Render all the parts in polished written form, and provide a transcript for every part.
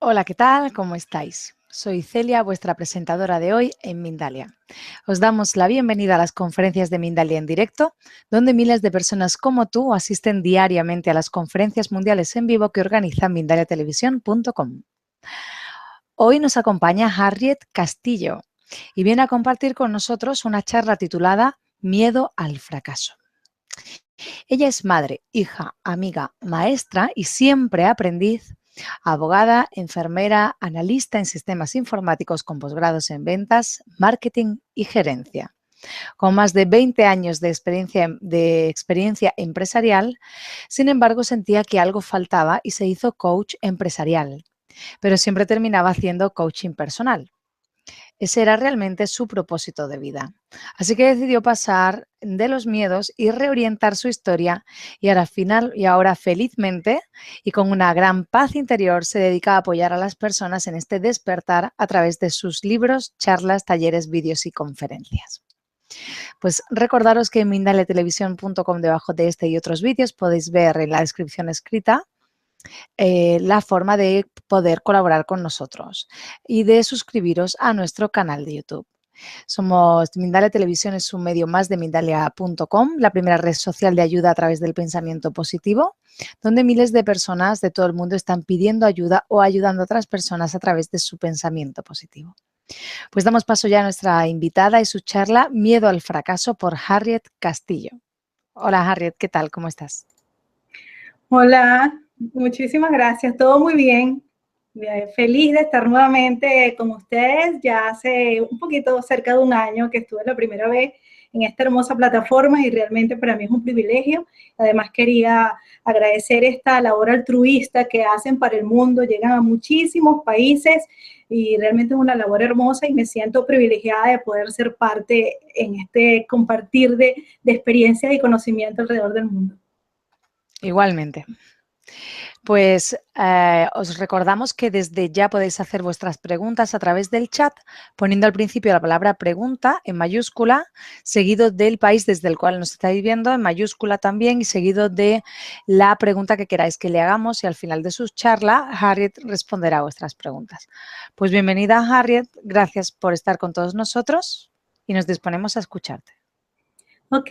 Hola, ¿qué tal? ¿Cómo estáis? Soy Celia, vuestra presentadora de hoy en Mindalia. Os damos la bienvenida a las conferencias de Mindalia en directo, donde miles de personas como tú asisten diariamente a las conferencias mundiales en vivo que organiza mindaliatelevisión.com. Hoy nos acompaña Harriet Castillo y viene a compartir con nosotros una charla titulada Miedo al fracaso. Ella es madre, hija, amiga, maestra y siempre aprendiz, abogada, enfermera, analista en sistemas informáticos con posgrados en ventas, marketing y gerencia. Con más de 20 años de experiencia empresarial, sin embargo, sentía que algo faltaba y se hizo coach empresarial, pero siempre terminaba haciendo coaching personal. Ese era realmente su propósito de vida. Así que decidió pasar de los miedos y reorientar su historia y ahora felizmente y con una gran paz interior se dedica a apoyar a las personas en este despertar a través de sus libros, charlas, talleres, vídeos y conferencias. Pues recordaros que en mindaliatelevisión.com debajo de este y otros vídeos podéis ver en la descripción escrita la forma de poder colaborar con nosotros y de suscribiros a nuestro canal de YouTube. Mindalia Televisión es un medio más de Mindalia.com, la primera red social de ayuda a través del pensamiento positivo, donde miles de personas de todo el mundo están pidiendo ayuda o ayudando a otras personas a través de su pensamiento positivo. Pues damos paso ya a nuestra invitada y su charla Miedo al fracaso por Harriet Castillo. Hola Harriet, ¿qué tal? ¿Cómo estás? Hola, muchísimas gracias, todo muy bien. Feliz de estar nuevamente con ustedes. Ya hace un poquito, cerca de un año que estuve la primera vez en esta hermosa plataforma y realmente para mí es un privilegio. Además quería agradecer esta labor altruista que hacen para el mundo, llegan a muchísimos países y realmente es una labor hermosa y me siento privilegiada de poder ser parte en este compartir de experiencias y conocimiento alrededor del mundo. Igualmente. Pues os recordamos que desde ya podéis hacer vuestras preguntas a través del chat, poniendo al principio la palabra pregunta en mayúscula, seguido del país desde el cual nos estáis viendo en mayúscula también y seguido de la pregunta que queráis que le hagamos y al final de su charla Harriet responderá a vuestras preguntas. Pues bienvenida Harriet, gracias por estar con todos nosotros y nos disponemos a escucharte. Ok,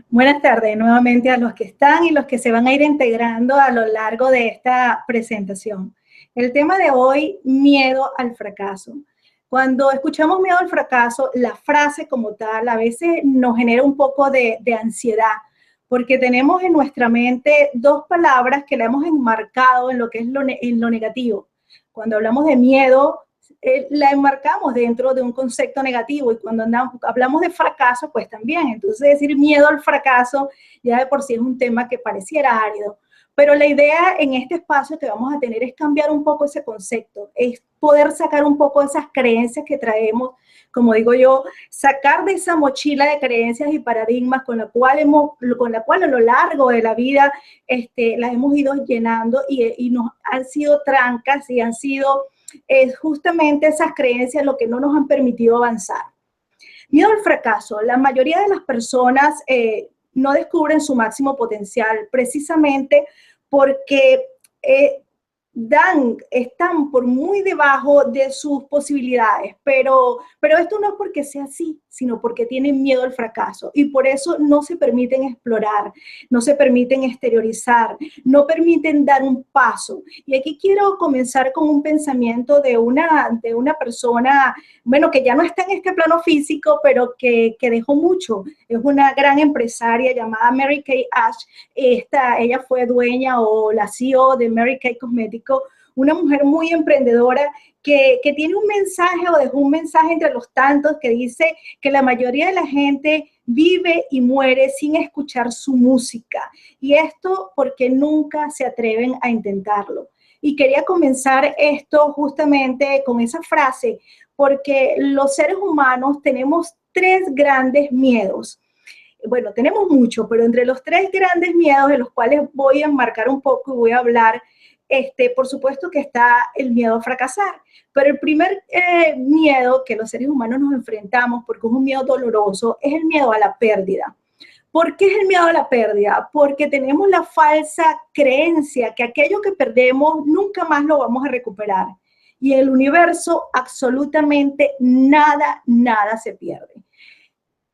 buenas tardes nuevamente a los que están y los que se van a ir integrando a lo largo de esta presentación. El tema de hoy, miedo al fracaso. Cuando escuchamos miedo al fracaso, la frase como tal a veces nos genera un poco de ansiedad, porque tenemos en nuestra mente dos palabras que la hemos enmarcado en lo que es en lo negativo. Cuando hablamos de miedo, la enmarcamos dentro de un concepto negativo y cuando hablamos de fracaso, pues también. Entonces decir miedo al fracaso ya de por sí es un tema que pareciera árido. Pero la idea en este espacio que vamos a tener es cambiar un poco ese concepto, es poder sacar un poco esas creencias que traemos, como digo yo, sacar de esa mochila de creencias y paradigmas con la cual a lo largo de la vida las hemos ido llenando y nos han sido trancas y han sido justamente esas creencias lo que no nos han permitido avanzar. Miedo al fracaso. La mayoría de las personas no descubren su máximo potencial precisamente porque están por muy debajo de sus posibilidades, pero esto no es porque sea así, sino porque tienen miedo al fracaso y por eso no se permiten explorar, no se permiten exteriorizar, no permiten dar un paso. Y aquí quiero comenzar con un pensamiento de una persona, bueno, que ya no está en este plano físico, pero que dejó mucho. Es una gran empresaria llamada Mary Kay Ash. Ella fue dueña o la CEO de Mary Kay Cosmetics, una mujer muy emprendedora que tiene un mensaje o dejó un mensaje entre los tantos que dice que la mayoría de la gente vive y muere sin escuchar su música. Y esto porque nunca se atreven a intentarlo. Y quería comenzar esto justamente con esa frase, porque los seres humanos tenemos tres grandes miedos. Bueno, tenemos mucho, pero entre los tres grandes miedos de los cuales voy a enmarcar un poco y voy a hablar, por supuesto que está el miedo a fracasar, pero el primer miedo que los seres humanos nos enfrentamos, porque es un miedo doloroso, es el miedo a la pérdida. ¿Por qué es el miedo a la pérdida? Porque tenemos la falsa creencia que aquello que perdemos nunca más lo vamos a recuperar. Y en el universo absolutamente nada, nada se pierde.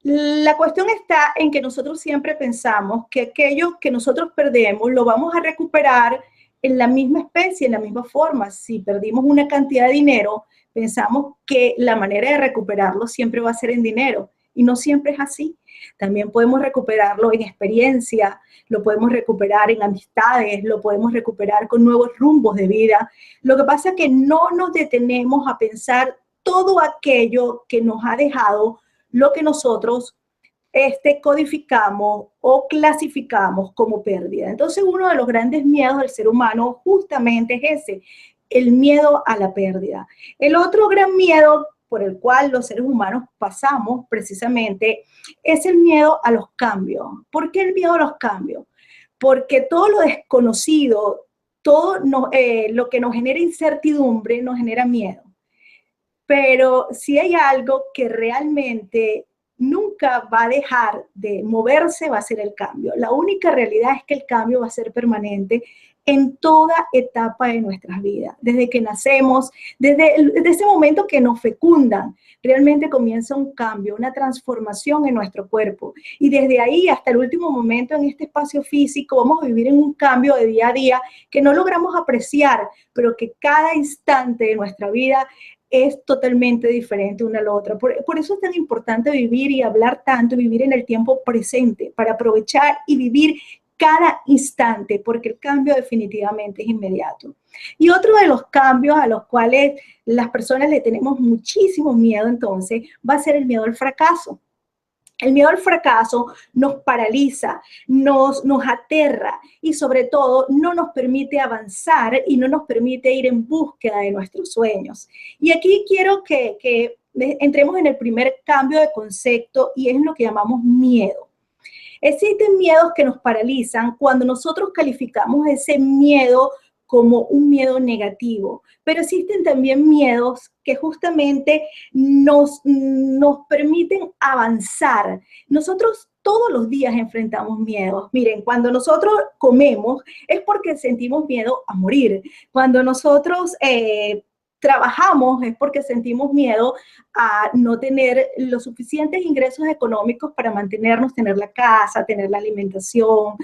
La cuestión está en que nosotros siempre pensamos que aquello que nosotros perdemos lo vamos a recuperar en la misma especie, en la misma forma. Si perdimos una cantidad de dinero, pensamos que la manera de recuperarlo siempre va a ser en dinero. Y no siempre es así. También podemos recuperarlo en experiencia, lo podemos recuperar en amistades, lo podemos recuperar con nuevos rumbos de vida. Lo que pasa es que no nos detenemos a pensar todo aquello que nos ha dejado lo que nosotros codificamos o clasificamos como pérdida. Entonces, uno de los grandes miedos del ser humano justamente es ese, el miedo a la pérdida. El otro gran miedo por el cual los seres humanos pasamos precisamente es el miedo a los cambios. ¿Por qué el miedo a los cambios? Porque todo lo desconocido, todo lo que nos genera incertidumbre nos genera miedo. Pero si hay algo que realmente nunca va a dejar de moverse, va a ser el cambio. La única realidad es que el cambio va a ser permanente en toda etapa de nuestras vidas. Desde que nacemos, desde ese momento que nos fecundan, realmente comienza un cambio, una transformación en nuestro cuerpo. Y desde ahí hasta el último momento en este espacio físico vamos a vivir en un cambio de día a día que no logramos apreciar, pero que cada instante de nuestra vida es totalmente diferente una a la otra. Por eso es tan importante vivir y hablar tanto, vivir en el tiempo presente, para aprovechar y vivir cada instante, porque el cambio definitivamente es inmediato. Y otro de los cambios a los cuales las personas le tenemos muchísimo miedo, entonces, va a ser el miedo al fracaso. El miedo al fracaso nos paraliza, nos aterra y sobre todo no nos permite avanzar y no nos permite ir en búsqueda de nuestros sueños. Y aquí quiero que entremos en el primer cambio de concepto y es lo que llamamos miedo. Existen miedos que nos paralizan cuando nosotros calificamos ese miedo como un miedo negativo, pero existen también miedos que justamente nos permiten avanzar. Nosotros todos los días enfrentamos miedos. Miren, cuando nosotros comemos es porque sentimos miedo a morir. Cuando nosotros trabajamos es porque sentimos miedo a no tener los suficientes ingresos económicos para mantenernos, tener la casa, tener la alimentación,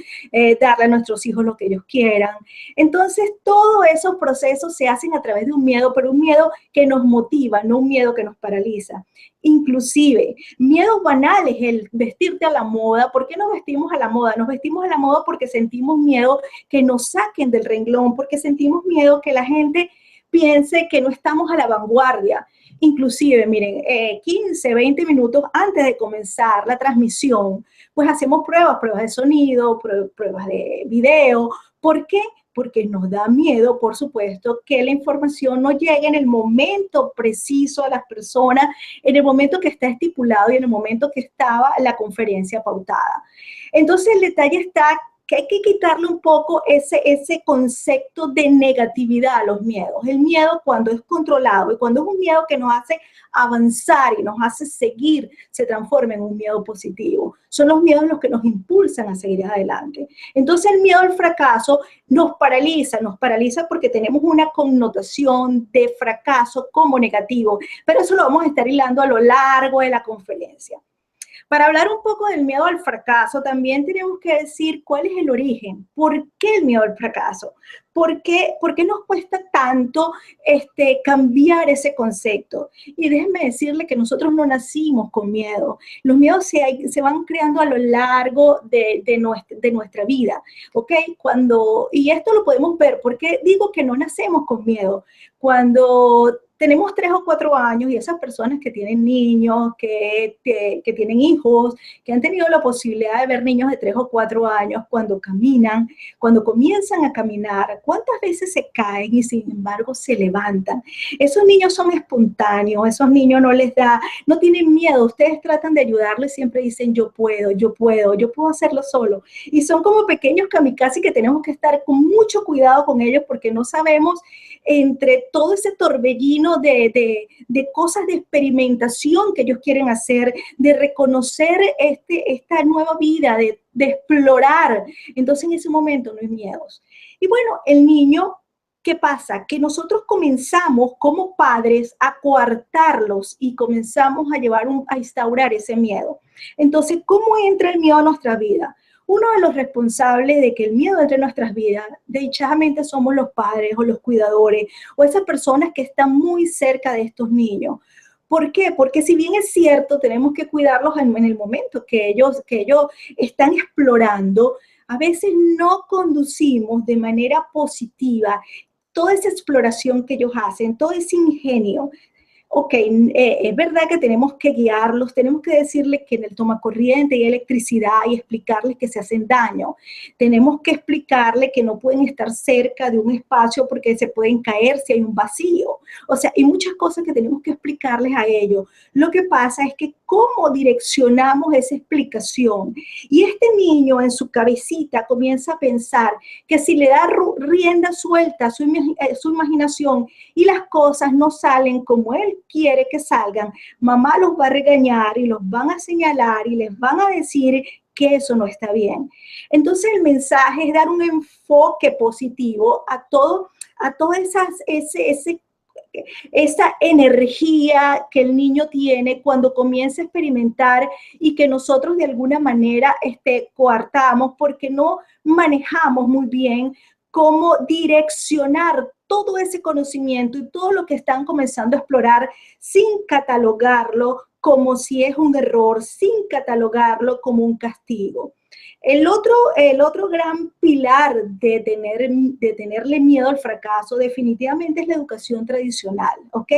darle a nuestros hijos lo que ellos quieran. Entonces, todos esos procesos se hacen a través de un miedo, pero un miedo que nos motiva, no un miedo que nos paraliza. Inclusive, miedos banales, el vestirte a la moda. ¿Por qué nos vestimos a la moda? Nos vestimos a la moda porque sentimos miedo que nos saquen del renglón, porque sentimos miedo que la gente piense que no estamos a la vanguardia. Inclusive, miren, 15, 20 minutos antes de comenzar la transmisión, pues hacemos pruebas de sonido, pruebas de video. ¿Por qué? Porque nos da miedo, por supuesto, que la información no llegue en el momento preciso a las personas, en el momento que está estipulado y en el momento que estaba la conferencia pautada. Entonces, el detalle está que hay que quitarle un poco ese concepto de negatividad a los miedos. El miedo, cuando es controlado y cuando es un miedo que nos hace avanzar y nos hace seguir, se transforma en un miedo positivo. Son los miedos los que nos impulsan a seguir adelante. Entonces, el miedo al fracaso nos paraliza porque tenemos una connotación de fracaso como negativo, pero eso lo vamos a estar hilando a lo largo de la conferencia. Para hablar un poco del miedo al fracaso, también tenemos que decir cuál es el origen. ¿Por qué el miedo al fracaso? ¿Por qué nos cuesta tanto cambiar ese concepto? Y déjenme decirle que nosotros no nacimos con miedo. Los miedos se van creando a lo largo de nuestra vida, ¿ok? Y esto lo podemos ver. ¿Por qué digo que no nacemos con miedo? Cuando tenemos 3 o 4 años y esas personas que tienen niños, que tienen hijos, que han tenido la posibilidad de ver niños de 3 o 4 años cuando caminan, cuando comienzan a caminar, ¿cuántas veces se caen y sin embargo se levantan? Esos niños son espontáneos, esos niños no tienen miedo, ustedes tratan de ayudarlos y siempre dicen yo puedo hacerlo solo. Y son como pequeños kamikaze que tenemos que estar con mucho cuidado con ellos porque no sabemos entre todo ese torbellino de cosas de experimentación que ellos quieren hacer, de reconocer esta nueva vida, de explorar. Entonces, en ese momento no hay miedos. Y bueno, el niño ¿qué pasa? Que nosotros comenzamos como padres a coartarlos y comenzamos a a instaurar ese miedo. Entonces, ¿cómo entra el miedo a nuestra vida? Uno de los responsables de que el miedo entre en nuestras vidas, dichosamente somos los padres o los cuidadores o esas personas que están muy cerca de estos niños. ¿Por qué? Porque si bien es cierto, tenemos que cuidarlos en el momento que ellos están explorando, a veces no conducimos de manera positiva toda esa exploración que ellos hacen, todo ese ingenio. Ok, es verdad que tenemos que guiarlos, tenemos que decirles que en el tomacorriente hay electricidad y explicarles que se hacen daño. Tenemos que explicarles que no pueden estar cerca de un espacio porque se pueden caer si hay un vacío. O sea, hay muchas cosas que tenemos que explicarles a ellos. Lo que pasa es que cómo direccionamos esa explicación. Y este niño en su cabecita comienza a pensar que si le da rienda suelta a su imaginación y las cosas no salen como él quiere que salgan, mamá los va a regañar y los van a señalar y les van a decir que eso no está bien. Entonces el mensaje es dar un enfoque positivo a toda esa energía que el niño tiene cuando comienza a experimentar y que nosotros de alguna manera coartamos porque no manejamos muy bien cómo direccionar todo ese conocimiento y todo lo que están comenzando a explorar sin catalogarlo como si es un error, sin catalogarlo como un castigo. El otro gran pilar de tenerle miedo al fracaso definitivamente es la educación tradicional, ¿ok?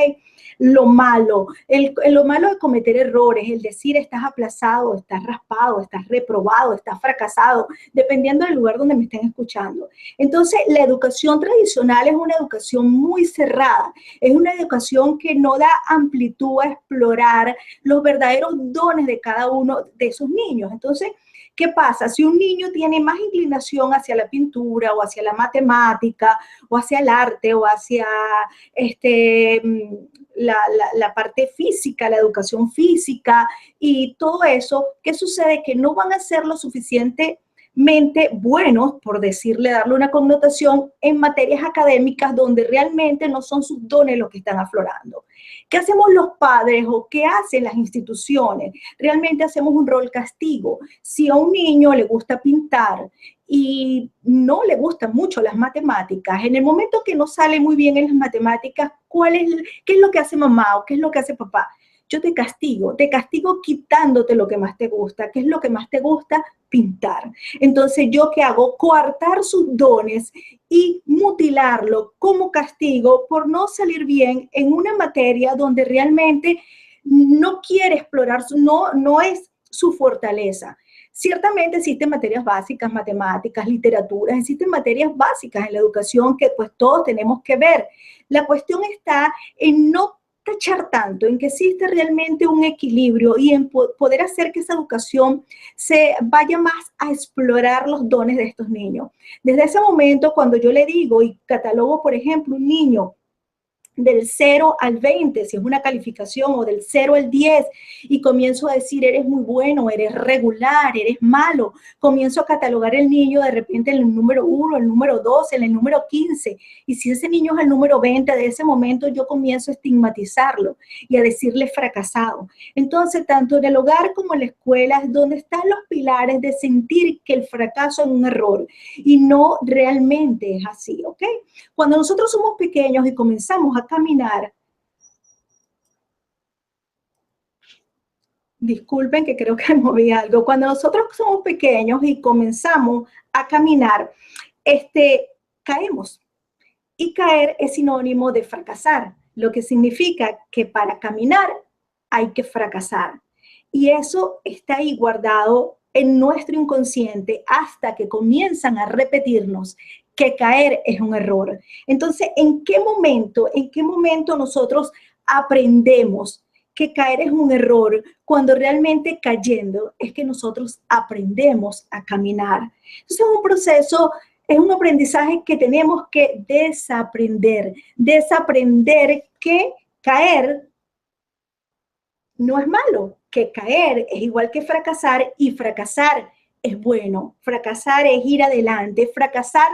Lo malo de cometer errores, el decir estás aplazado, estás raspado, estás reprobado, estás fracasado, dependiendo del lugar donde me estén escuchando. Entonces, la educación tradicional es una educación muy cerrada, es una educación que no da amplitud a explorar los verdaderos dones de cada uno de esos niños. Entonces, ¿qué pasa? Si un niño tiene más inclinación hacia la pintura o hacia la matemática o hacia el arte o hacia la parte física, la educación física y todo eso, ¿qué sucede? Que no van a ser lo suficientemente buenos, por decirle, darle una connotación en materias académicas donde realmente no son sus dones los que están aflorando. ¿Qué hacemos los padres o qué hacen las instituciones? Realmente hacemos un rol castigo. Si a un niño le gusta pintar y no le gustan mucho las matemáticas, en el momento que no sale muy bien en las matemáticas, ¿qué es lo que hace mamá o qué es lo que hace papá? Yo te castigo quitándote lo que más te gusta. ¿Qué es lo que más te gusta? Pintar. Entonces, ¿yo qué hago? Coartar sus dones y mutilarlo como castigo por no salir bien en una materia donde realmente no quiere explorar, no es su fortaleza. Ciertamente existen materias básicas, matemáticas, literaturas, existen materias básicas en la educación que pues todos tenemos que ver. La cuestión está en no tachar tanto, en que existe realmente un equilibrio y en poder hacer que esa educación se vaya más a explorar los dones de estos niños. Desde ese momento, cuando yo le digo y catalogo, por ejemplo, un niño del 0 al 20, si es una calificación, o del 0 al 10, y comienzo a decir, eres muy bueno, eres regular, eres malo, comienzo a catalogar el niño de repente en el número 1, el número 2, en el número 15, y si ese niño es el número 20, de ese momento yo comienzo a estigmatizarlo y a decirle fracasado. Entonces, tanto en el hogar como en la escuela es donde están los pilares de sentir que el fracaso es un error, y no realmente es así, ¿ok? Cuando nosotros somos pequeños y comenzamos a caminar, disculpen que creo que moví algo, cuando nosotros somos pequeños y comenzamos a caminar, caemos. Y caer es sinónimo de fracasar, lo que significa que para caminar hay que fracasar. Y eso está ahí guardado en nuestro inconsciente hasta que comienzan a repetirnos que caer es un error. Entonces, ¿en qué momento nosotros aprendemos que caer es un error cuando realmente cayendo es que nosotros aprendemos a caminar? Entonces, es un proceso, es un aprendizaje que tenemos que desaprender que caer no es malo, que caer es igual que fracasar y fracasar es bueno, fracasar es ir adelante, fracasar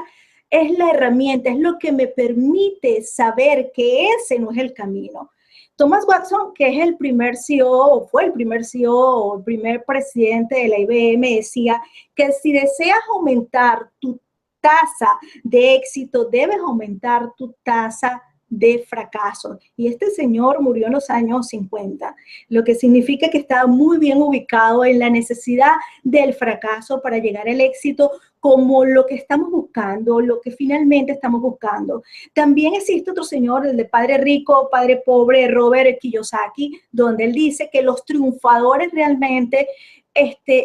es la herramienta, es lo que me permite saber que ese no es el camino. Thomas Watson, que es el primer CEO, o fue el primer CEO, o el primer presidente de la IBM, decía que si deseas aumentar tu tasa de éxito, debes aumentar tu tasa de fracaso. Y este señor murió en los años 50, lo que significa que estaba muy bien ubicado en la necesidad del fracaso para llegar al éxito, como lo que estamos buscando, lo que finalmente estamos buscando. También existe otro señor, el de Padre Rico, Padre Pobre, Robert Kiyosaki, donde él dice que los triunfadores realmente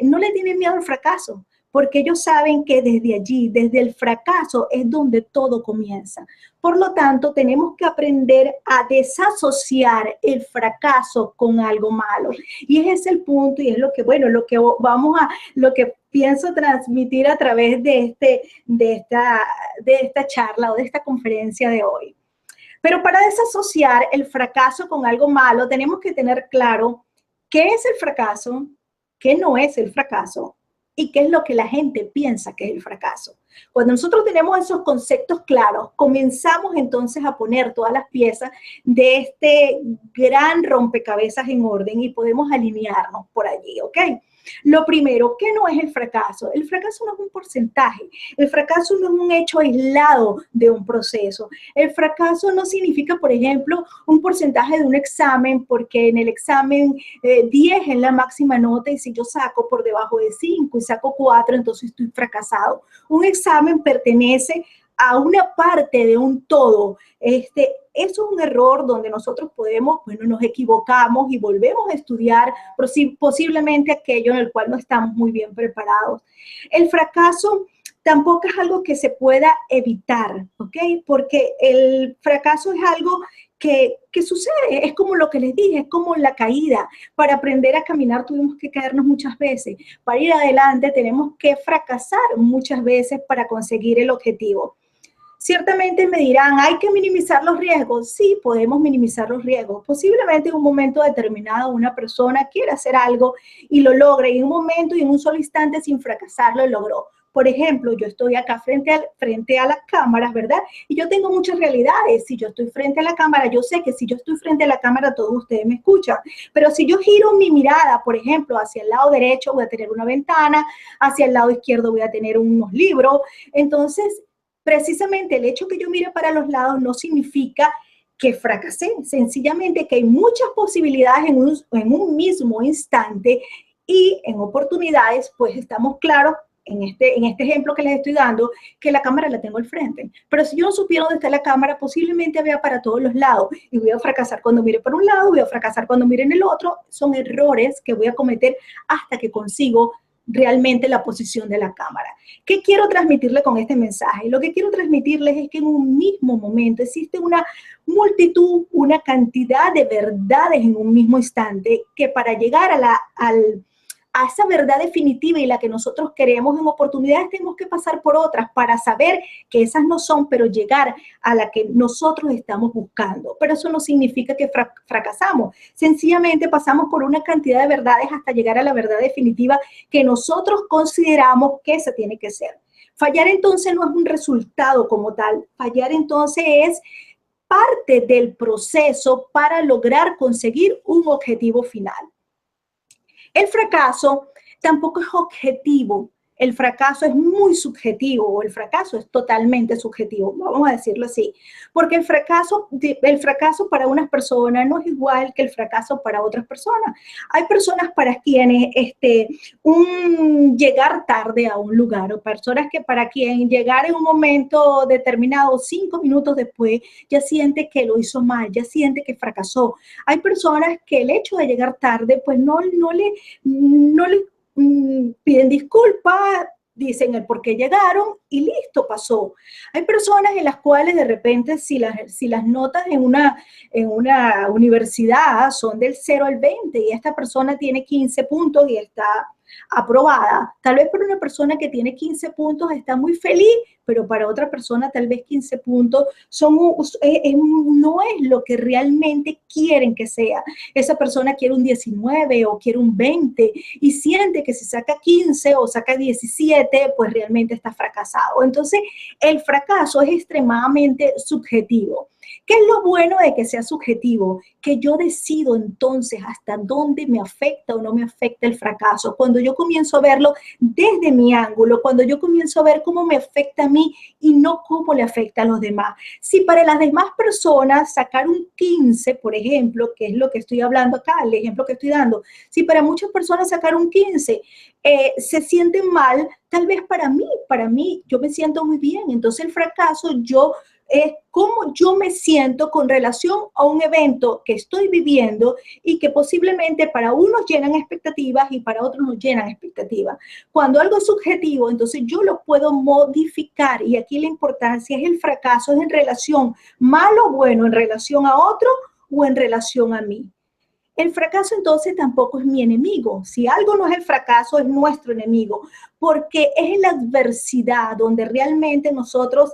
no le tienen miedo al fracaso, porque ellos saben que desde allí, desde el fracaso, es donde todo comienza. Por lo tanto, tenemos que aprender a desasociar el fracaso con algo malo. Y ese es el punto, y es lo que, bueno, lo que pienso transmitir a través de esta charla o de esta conferencia de hoy. Pero para desasociar el fracaso con algo malo, tenemos que tener claro qué es el fracaso, qué no es el fracaso, y qué es lo que la gente piensa que es el fracaso. Cuando nosotros tenemos esos conceptos claros, comenzamos entonces a poner todas las piezas de este gran rompecabezas en orden y podemos alinearnos por allí, ¿ok? Lo primero, ¿qué no es el fracaso? El fracaso no es un porcentaje, el fracaso no es un hecho aislado de un proceso. El fracaso no significa, por ejemplo, un porcentaje de un examen, porque en el examen 10 es la máxima nota y si yo saco por debajo de 5 y saco 4, entonces estoy fracasado. Un examen pertenece a una parte de un todo. Eso es un error donde nosotros podemos, bueno, nos equivocamos y volvemos a estudiar posiblemente aquello en el cual no estamos muy bien preparados. El fracaso tampoco es algo que se pueda evitar, ¿ok? Porque el fracaso es algo que sucede, es como lo que les dije, es como la caída. Para aprender a caminar tuvimos que caernos muchas veces. Para ir adelante tenemos que fracasar muchas veces para conseguir el objetivo. Ciertamente me dirán, ¿hay que minimizar los riesgos? Sí, podemos minimizar los riesgos. Posiblemente en un momento determinado una persona quiere hacer algo y lo logra, y en un momento y en un solo instante sin fracasar lo logró. Por ejemplo, yo estoy acá frente a las cámaras, ¿verdad? Y yo tengo muchas realidades. Si yo estoy frente a la cámara, yo sé que si yo estoy frente a la cámara, todos ustedes me escuchan. Pero si yo giro mi mirada, por ejemplo, hacia el lado derecho, voy a tener una ventana, hacia el lado izquierdo voy a tener unos libros. Entonces, precisamente el hecho que yo mire para los lados no significa que fracasé, sencillamente que hay muchas posibilidades en un mismo instante, y en oportunidades, pues estamos claros, en este ejemplo que les estoy dando, que la cámara la tengo al frente. Pero si yo no supiera dónde está la cámara, posiblemente vea para todos los lados y voy a fracasar cuando mire por un lado, voy a fracasar cuando mire en el otro. Son errores que voy a cometer hasta que consigo realmente la posición de la cámara. ¿Qué quiero transmitirle con este mensaje? Lo que quiero transmitirles es que en un mismo momento existe una multitud, una cantidad de verdades en un mismo instante, que para llegar a esa verdad definitiva y la que nosotros queremos, en oportunidades tenemos que pasar por otras para saber que esas no son, pero llegar a la que nosotros estamos buscando. Pero eso no significa que fracasamos. Sencillamente pasamos por una cantidad de verdades hasta llegar a la verdad definitiva que nosotros consideramos que esa tiene que ser. Fallar entonces no es un resultado como tal. Fallar entonces es parte del proceso para lograr conseguir un objetivo final. El fracaso tampoco es objetivo. El fracaso es muy subjetivo, o el fracaso es totalmente subjetivo, vamos a decirlo así, porque el fracaso para unas personas no es igual que el fracaso para otras personas. Hay personas para quienes un llegar tarde a un lugar, o personas que para quien llegar en un momento determinado 5 minutos después ya siente que lo hizo mal, ya siente que fracasó. Hay personas que el hecho de llegar tarde pues no le piden disculpas, dicen el por qué llegaron y listo, pasó. Hay personas en las cuales de repente si las notas en una universidad son del 0 al 20 y esta persona tiene 15 puntos y está aprobada. Tal vez para una persona que tiene 15 puntos está muy feliz, pero para otra persona tal vez 15 puntos no es lo que realmente quieren que sea. Esa persona quiere un 19 o quiere un 20 y siente que si saca 15 o saca 17, pues realmente está fracasado. Entonces, el fracaso es extremadamente subjetivo. ¿Qué es lo bueno de que sea subjetivo? Que yo decido entonces hasta dónde me afecta o no me afecta el fracaso. Cuando yo comienzo a verlo desde mi ángulo, cuando yo comienzo a ver cómo me afecta a mí y no cómo le afecta a los demás. Si para las demás personas sacar un 15, por ejemplo, que es lo que estoy hablando acá, el ejemplo que estoy dando, si para muchas personas sacar un 15 se sienten mal, tal vez para mí, yo me siento muy bien. Entonces el fracaso es cómo yo me siento con relación a un evento que estoy viviendo y que posiblemente para unos llenan expectativas y para otros no llenan expectativas. Cuando algo es subjetivo, entonces yo lo puedo modificar y aquí la importancia es el fracaso, es en relación malo o bueno, en relación a otro o en relación a mí. El fracaso entonces tampoco es mi enemigo. Si algo no es el fracaso, es nuestro enemigo, porque es en la adversidad donde realmente nosotros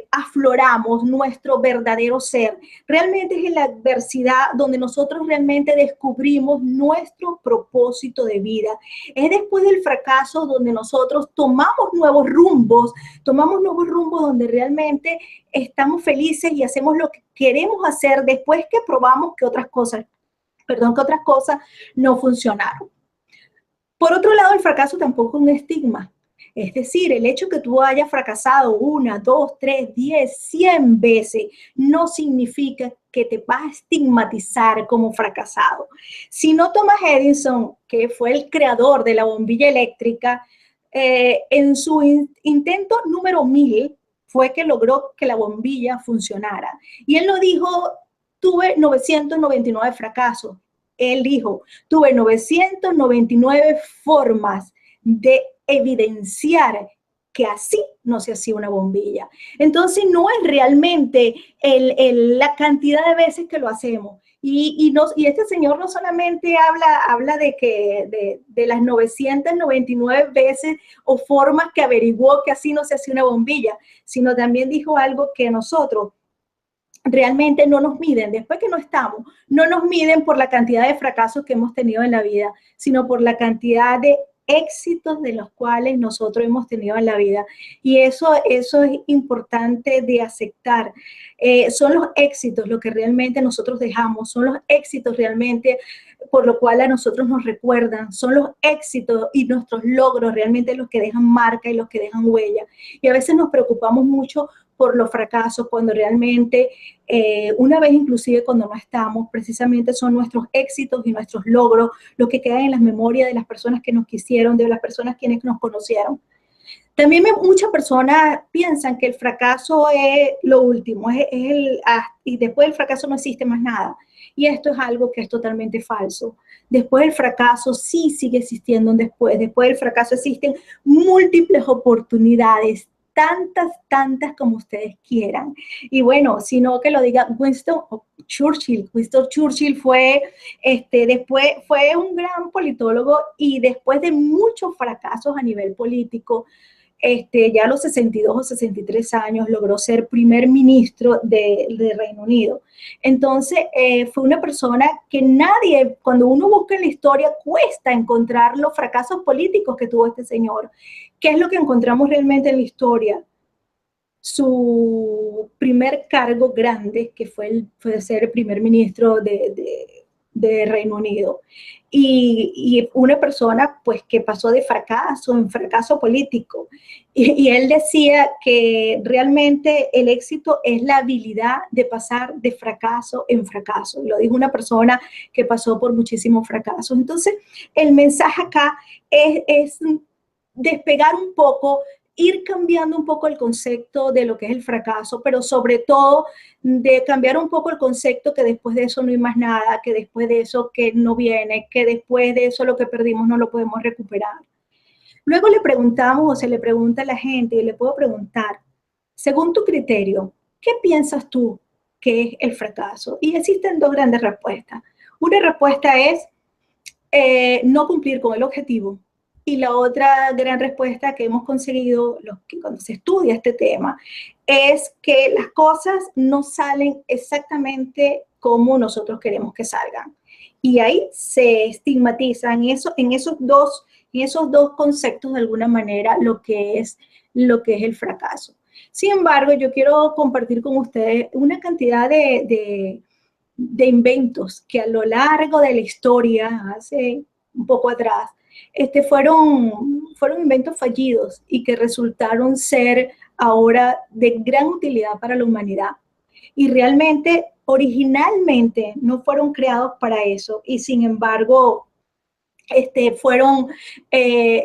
afloramos nuestro verdadero ser. Realmente es en la adversidad donde nosotros realmente descubrimos nuestro propósito de vida. Es después del fracaso donde nosotros tomamos nuevos rumbos donde realmente estamos felices y hacemos lo que queremos hacer después que probamos que otras cosas no funcionaron. Por otro lado, el fracaso tampoco es un estigma. Es decir, el hecho que tú hayas fracasado 1, 2, 3, 10, 100 veces no significa que te vas a estigmatizar como fracasado. Si no, Thomas Edison, que fue el creador de la bombilla eléctrica, en su intento número 1000 fue que logró que la bombilla funcionara. Y él no dijo, tuve 999 fracasos. Él dijo, tuve 999 formas de evidenciar que así no se hacía una bombilla. Entonces no es realmente la cantidad de veces que lo hacemos. Y este señor no solamente habla de las 999 veces o formas que averiguó que así no se hacía una bombilla, sino también dijo algo que nosotros realmente no nos miden, después que no estamos, no nos miden por la cantidad de fracasos que hemos tenido en la vida, sino por la cantidad de éxitos de los cuales nosotros hemos tenido en la vida. Y eso es importante de aceptar. Son los éxitos lo que realmente nosotros dejamos, son los éxitos realmente por lo cual a nosotros nos recuerdan, son los éxitos y nuestros logros realmente los que dejan marca y los que dejan huella. Y a veces nos preocupamos mucho por los fracasos, cuando realmente una vez inclusive cuando no estamos, precisamente son nuestros éxitos y nuestros logros los que quedan en las memorias de las personas que nos quisieron, de las personas quienes nos conocieron. También muchas personas piensan que el fracaso es lo último, y después del fracaso no existe más nada. Y esto es algo que es totalmente falso. Después del fracaso sí sigue existiendo un después. Después del fracaso existen múltiples oportunidades, tantas como ustedes quieran. Y bueno, sino que lo diga Winston Churchill. Winston Churchill después fue un gran politólogo y después de muchos fracasos a nivel político, ya a los 62 o 63 años logró ser primer ministro de Reino Unido. Entonces, fue una persona que nadie, cuando uno busca en la historia, cuesta encontrar los fracasos políticos que tuvo este señor. ¿Qué es lo que encontramos realmente en la historia? Su primer cargo grande, que fue ser el primer ministro de Reino Unido. Y una persona pues que pasó de fracaso en fracaso político. Y él decía que realmente el éxito es la habilidad de pasar de fracaso en fracaso. Y lo dijo una persona que pasó por muchísimos fracasos. Entonces, el mensaje acá es despegar un poco, ir cambiando un poco el concepto de lo que es el fracaso, pero sobre todo de cambiar un poco el concepto que después de eso no hay más nada, que después de eso que no viene, que después de eso lo que perdimos no lo podemos recuperar. Luego le preguntamos o se le pregunta a la gente y le puedo preguntar, según tu criterio, ¿qué piensas tú que es el fracaso? Y existen dos grandes respuestas. Una respuesta es no cumplir con el objetivo. Y la otra gran respuesta que hemos conseguido cuando se estudia este tema es que las cosas no salen exactamente como nosotros queremos que salgan. Y ahí se estigmatiza en esos dos conceptos de alguna manera lo que es el fracaso. Sin embargo, yo quiero compartir con ustedes una cantidad de inventos que a lo largo de la historia, hace un poco atrás, fueron inventos fallidos y que resultaron ser ahora de gran utilidad para la humanidad. Y realmente, originalmente, no fueron creados para eso y sin embargo,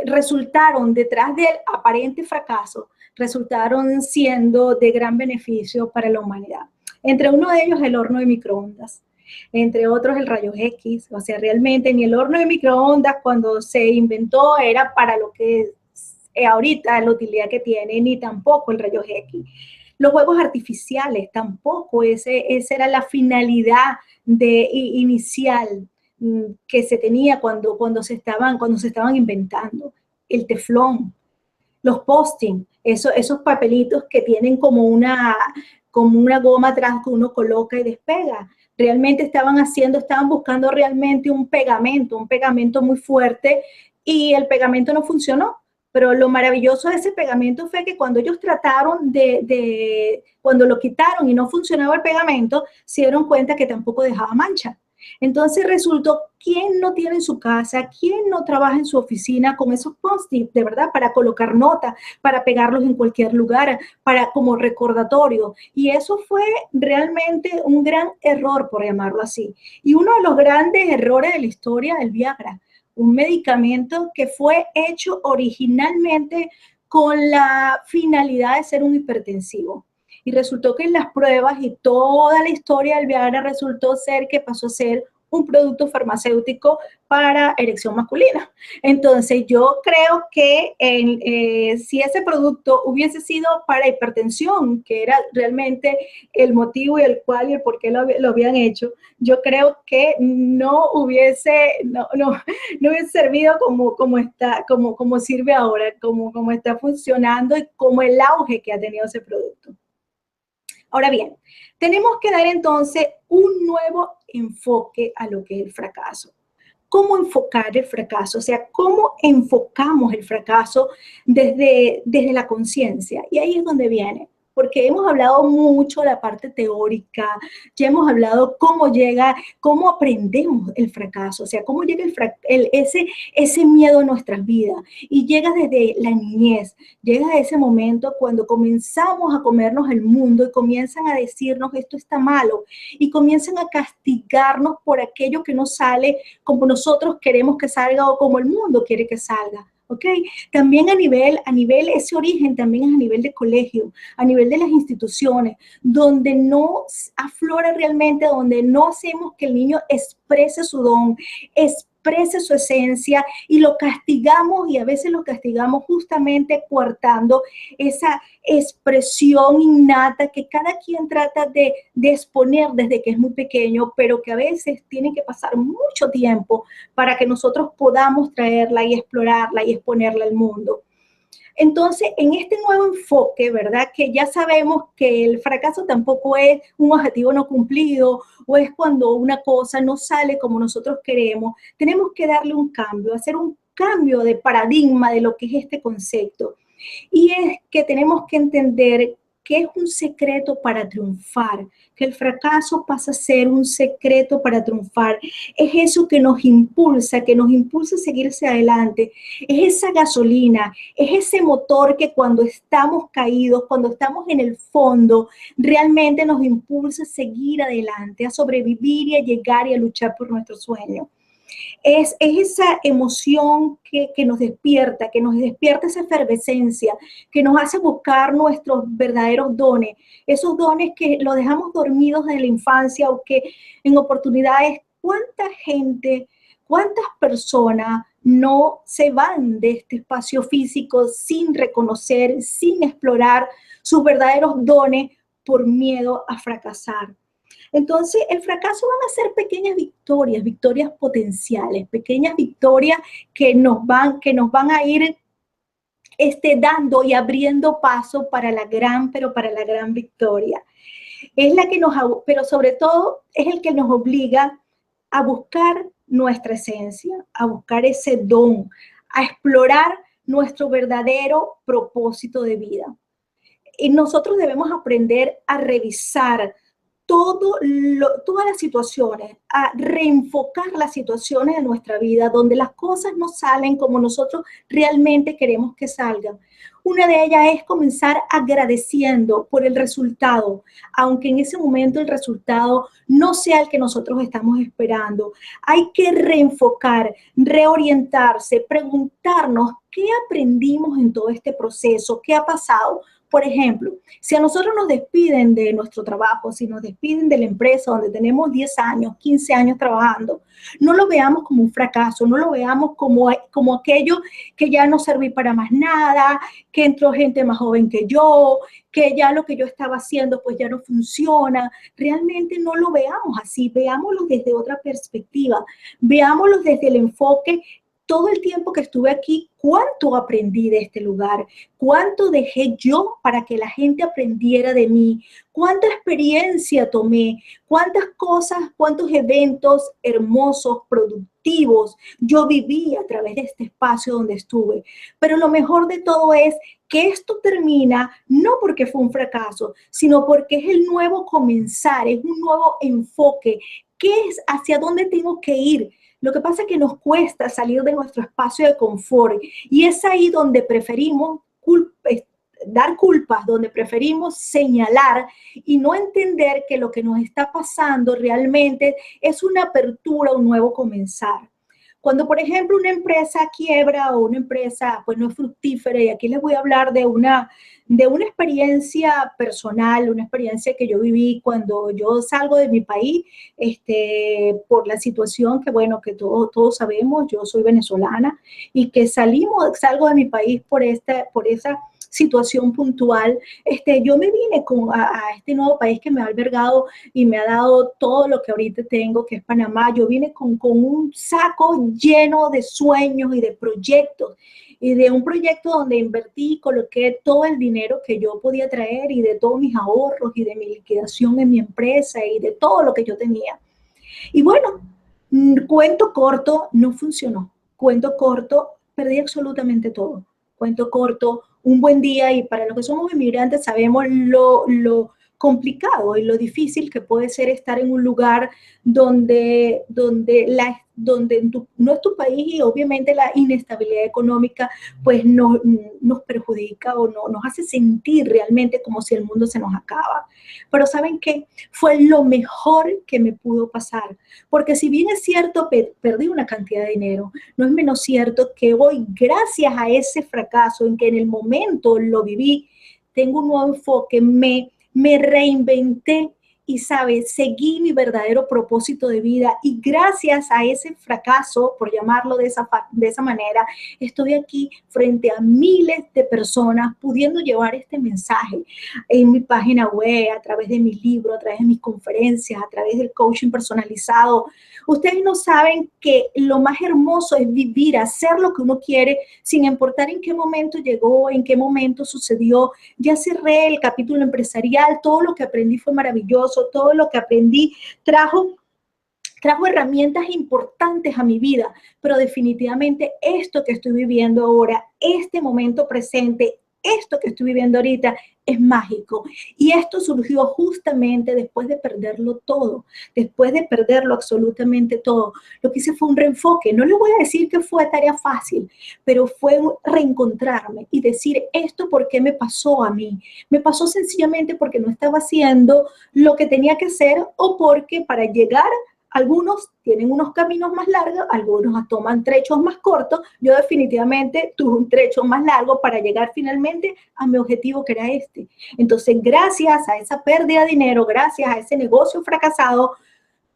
resultaron detrás del aparente fracaso, resultaron siendo de gran beneficio para la humanidad. Entre uno de ellos, el horno de microondas. Entre otros, el rayos X. O sea, realmente ni el horno de microondas cuando se inventó era para lo que es ahorita la utilidad que tiene, ni tampoco el rayos X. Los juegos artificiales, tampoco esa era la finalidad inicial que se tenía cuando se estaban inventando. El teflón, los posting, esos papelitos que tienen como una goma atrás que uno coloca y despega. Realmente estaban buscando realmente un pegamento muy fuerte y el pegamento no funcionó. Pero lo maravilloso de ese pegamento fue que cuando ellos trataron cuando lo quitaron y no funcionaba el pegamento, se dieron cuenta que tampoco dejaba mancha. Entonces resultó, ¿quién no tiene en su casa, quién no trabaja en su oficina con esos post-it, de verdad, para colocar notas, para pegarlos en cualquier lugar, como recordatorio? Y eso fue realmente un gran error, por llamarlo así. Y uno de los grandes errores de la historia del Viagra, un medicamento que fue hecho originalmente con la finalidad de ser un hipertensivo. Y resultó que en las pruebas y toda la historia del Viagra resultó ser que pasó a ser un producto farmacéutico para erección masculina. Entonces, yo creo que si ese producto hubiese sido para hipertensión, que era realmente el motivo y el por qué lo habían hecho, yo creo que no hubiese servido como sirve ahora, como está funcionando y como el auge que ha tenido ese producto. Ahora bien, tenemos que dar entonces un nuevo enfoque a lo que es el fracaso. ¿Cómo enfocar el fracaso? O sea, ¿cómo enfocamos el fracaso desde la conciencia? Y ahí es donde viene, porque hemos hablado mucho de la parte teórica, ya hemos hablado cómo aprendemos el fracaso, o sea, cómo llega ese miedo a nuestras vidas. Y llega desde la niñez, llega a ese momento cuando comenzamos a comernos el mundo y comienzan a decirnos esto está malo y comienzan a castigarnos por aquello que no sale como nosotros queremos que salga o como el mundo quiere que salga. ¿Ok? También a nivel, ese origen también es a nivel de colegio, a nivel de las instituciones, donde no aflora realmente, donde no hacemos que el niño exprese su don, exprese su esencia y lo castigamos y a veces lo castigamos justamente coartando esa expresión innata que cada quien trata de exponer desde que es muy pequeño, pero que a veces tiene que pasar mucho tiempo para que nosotros podamos traerla y explorarla y exponerla al mundo. Entonces, en este nuevo enfoque, ¿verdad? Que ya sabemos que el fracaso tampoco es un objetivo no cumplido o es cuando una cosa no sale como nosotros queremos. Tenemos que darle un cambio, hacer un cambio de paradigma de lo que es este concepto. Y es que tenemos que entender que es un secreto para triunfar, que el fracaso pasa a ser un secreto para triunfar. Es eso que nos impulsa a seguirse adelante. Es esa gasolina, es ese motor que cuando estamos caídos, cuando estamos en el fondo, realmente nos impulsa a seguir adelante, a sobrevivir y a llegar y a luchar por nuestro sueño. Es esa emoción que nos despierta esa efervescencia, que nos hace buscar nuestros verdaderos dones, esos dones que los dejamos dormidos desde la infancia o que en oportunidades, ¿cuánta gente, cuántas personas no se van de este espacio físico sin reconocer, sin explorar sus verdaderos dones por miedo a fracasar? Entonces, el fracaso van a ser pequeñas victorias, victorias potenciales, pequeñas victorias que nos van a ir dando y abriendo paso para la gran, pero para la gran victoria. Es la que pero sobre todo es el que nos obliga a buscar nuestra esencia, a buscar ese don, a explorar nuestro verdadero propósito de vida. Y nosotros debemos aprender a revisar todas las situaciones, a reenfocar las situaciones de nuestra vida donde las cosas no salen como nosotros realmente queremos que salgan. Una de ellas es comenzar agradeciendo por el resultado, aunque en ese momento el resultado no sea el que nosotros estamos esperando. Hay que reenfocar, reorientarse, preguntarnos qué aprendimos en todo este proceso, qué ha pasado. Por ejemplo, si a nosotros nos despiden de nuestro trabajo, si nos despiden de la empresa donde tenemos 10 años, 15 años trabajando, no lo veamos como un fracaso, no lo veamos como aquello que ya no serví para más nada, que entró gente más joven que yo, que ya lo que yo estaba haciendo pues ya no funciona. Realmente no lo veamos así, veámoslo desde otra perspectiva, veámoslo desde el enfoque. Todo el tiempo que estuve aquí, ¿cuánto aprendí de este lugar? ¿Cuánto dejé yo para que la gente aprendiera de mí? ¿Cuánta experiencia tomé? ¿Cuántas cosas, cuántos eventos hermosos, productivos yo viví a través de este espacio donde estuve? Pero lo mejor de todo es que esto termina no porque fue un fracaso, sino porque es el nuevo comenzar, es un nuevo enfoque. ¿Qué es? ¿Hacia dónde tengo que ir? Lo que pasa es que nos cuesta salir de nuestro espacio de confort y es ahí donde preferimos dar culpas, donde preferimos señalar y no entender que lo que nos está pasando realmente es una apertura, un nuevo comenzar. Cuando, por ejemplo, una empresa quiebra o una empresa pues no es fructífera, y aquí les voy a hablar de una experiencia personal, una experiencia que yo viví cuando yo salgo de mi país, por la situación que, bueno, que todos sabemos, yo soy venezolana, y que salgo de mi país por esa situación puntual. Yo me vine a este nuevo país que me ha albergado y me ha dado todo lo que ahorita tengo, que es Panamá. Yo vine con un saco lleno de sueños y de proyectos, y de un proyecto donde invertí y coloqué todo el dinero que yo podía traer y de todos mis ahorros y de mi liquidación en mi empresa y de todo lo que yo tenía. Y bueno, cuento corto, no funcionó. Cuento corto, perdí absolutamente todo. Cuento corto, un buen día, y para los que somos inmigrantes sabemos lo complicado y lo difícil que puede ser estar en un lugar donde no es tu país, y obviamente la inestabilidad económica pues nos perjudica o nos hace sentir realmente como si el mundo se nos acaba. Pero ¿saben qué? Fue lo mejor que me pudo pasar, porque si bien es cierto, perdí una cantidad de dinero, no es menos cierto que hoy, gracias a ese fracaso en que en el momento lo viví, tengo un nuevo enfoque, me reinventé y, ¿sabes? Seguí mi verdadero propósito de vida, y gracias a ese fracaso, por llamarlo de esa manera, estoy aquí frente a miles de personas pudiendo llevar este mensaje en mi página web, a través de mis libros, a través de mis conferencias, a través del coaching personalizado. Ustedes no saben que lo más hermoso es vivir, hacer lo que uno quiere, sin importar en qué momento llegó, en qué momento sucedió. Ya cerré el capítulo empresarial, todo lo que aprendí fue maravilloso, todo lo que aprendí trajo herramientas importantes a mi vida, pero definitivamente esto que estoy viviendo ahora, este momento presente, esto que estoy viviendo ahorita es mágico. Y esto surgió justamente después de perderlo todo, después de perderlo absolutamente todo. Lo que hice fue un reenfoque. No les voy a decir que fue tarea fácil, pero fue reencontrarme y decir, ¿esto por qué me pasó a mí? Me pasó sencillamente porque no estaba haciendo lo que tenía que hacer, o porque para llegar, algunos tienen unos caminos más largos, algunos toman trechos más cortos. Yo definitivamente tuve un trecho más largo para llegar finalmente a mi objetivo, que era este. Entonces, gracias a esa pérdida de dinero, gracias a ese negocio fracasado,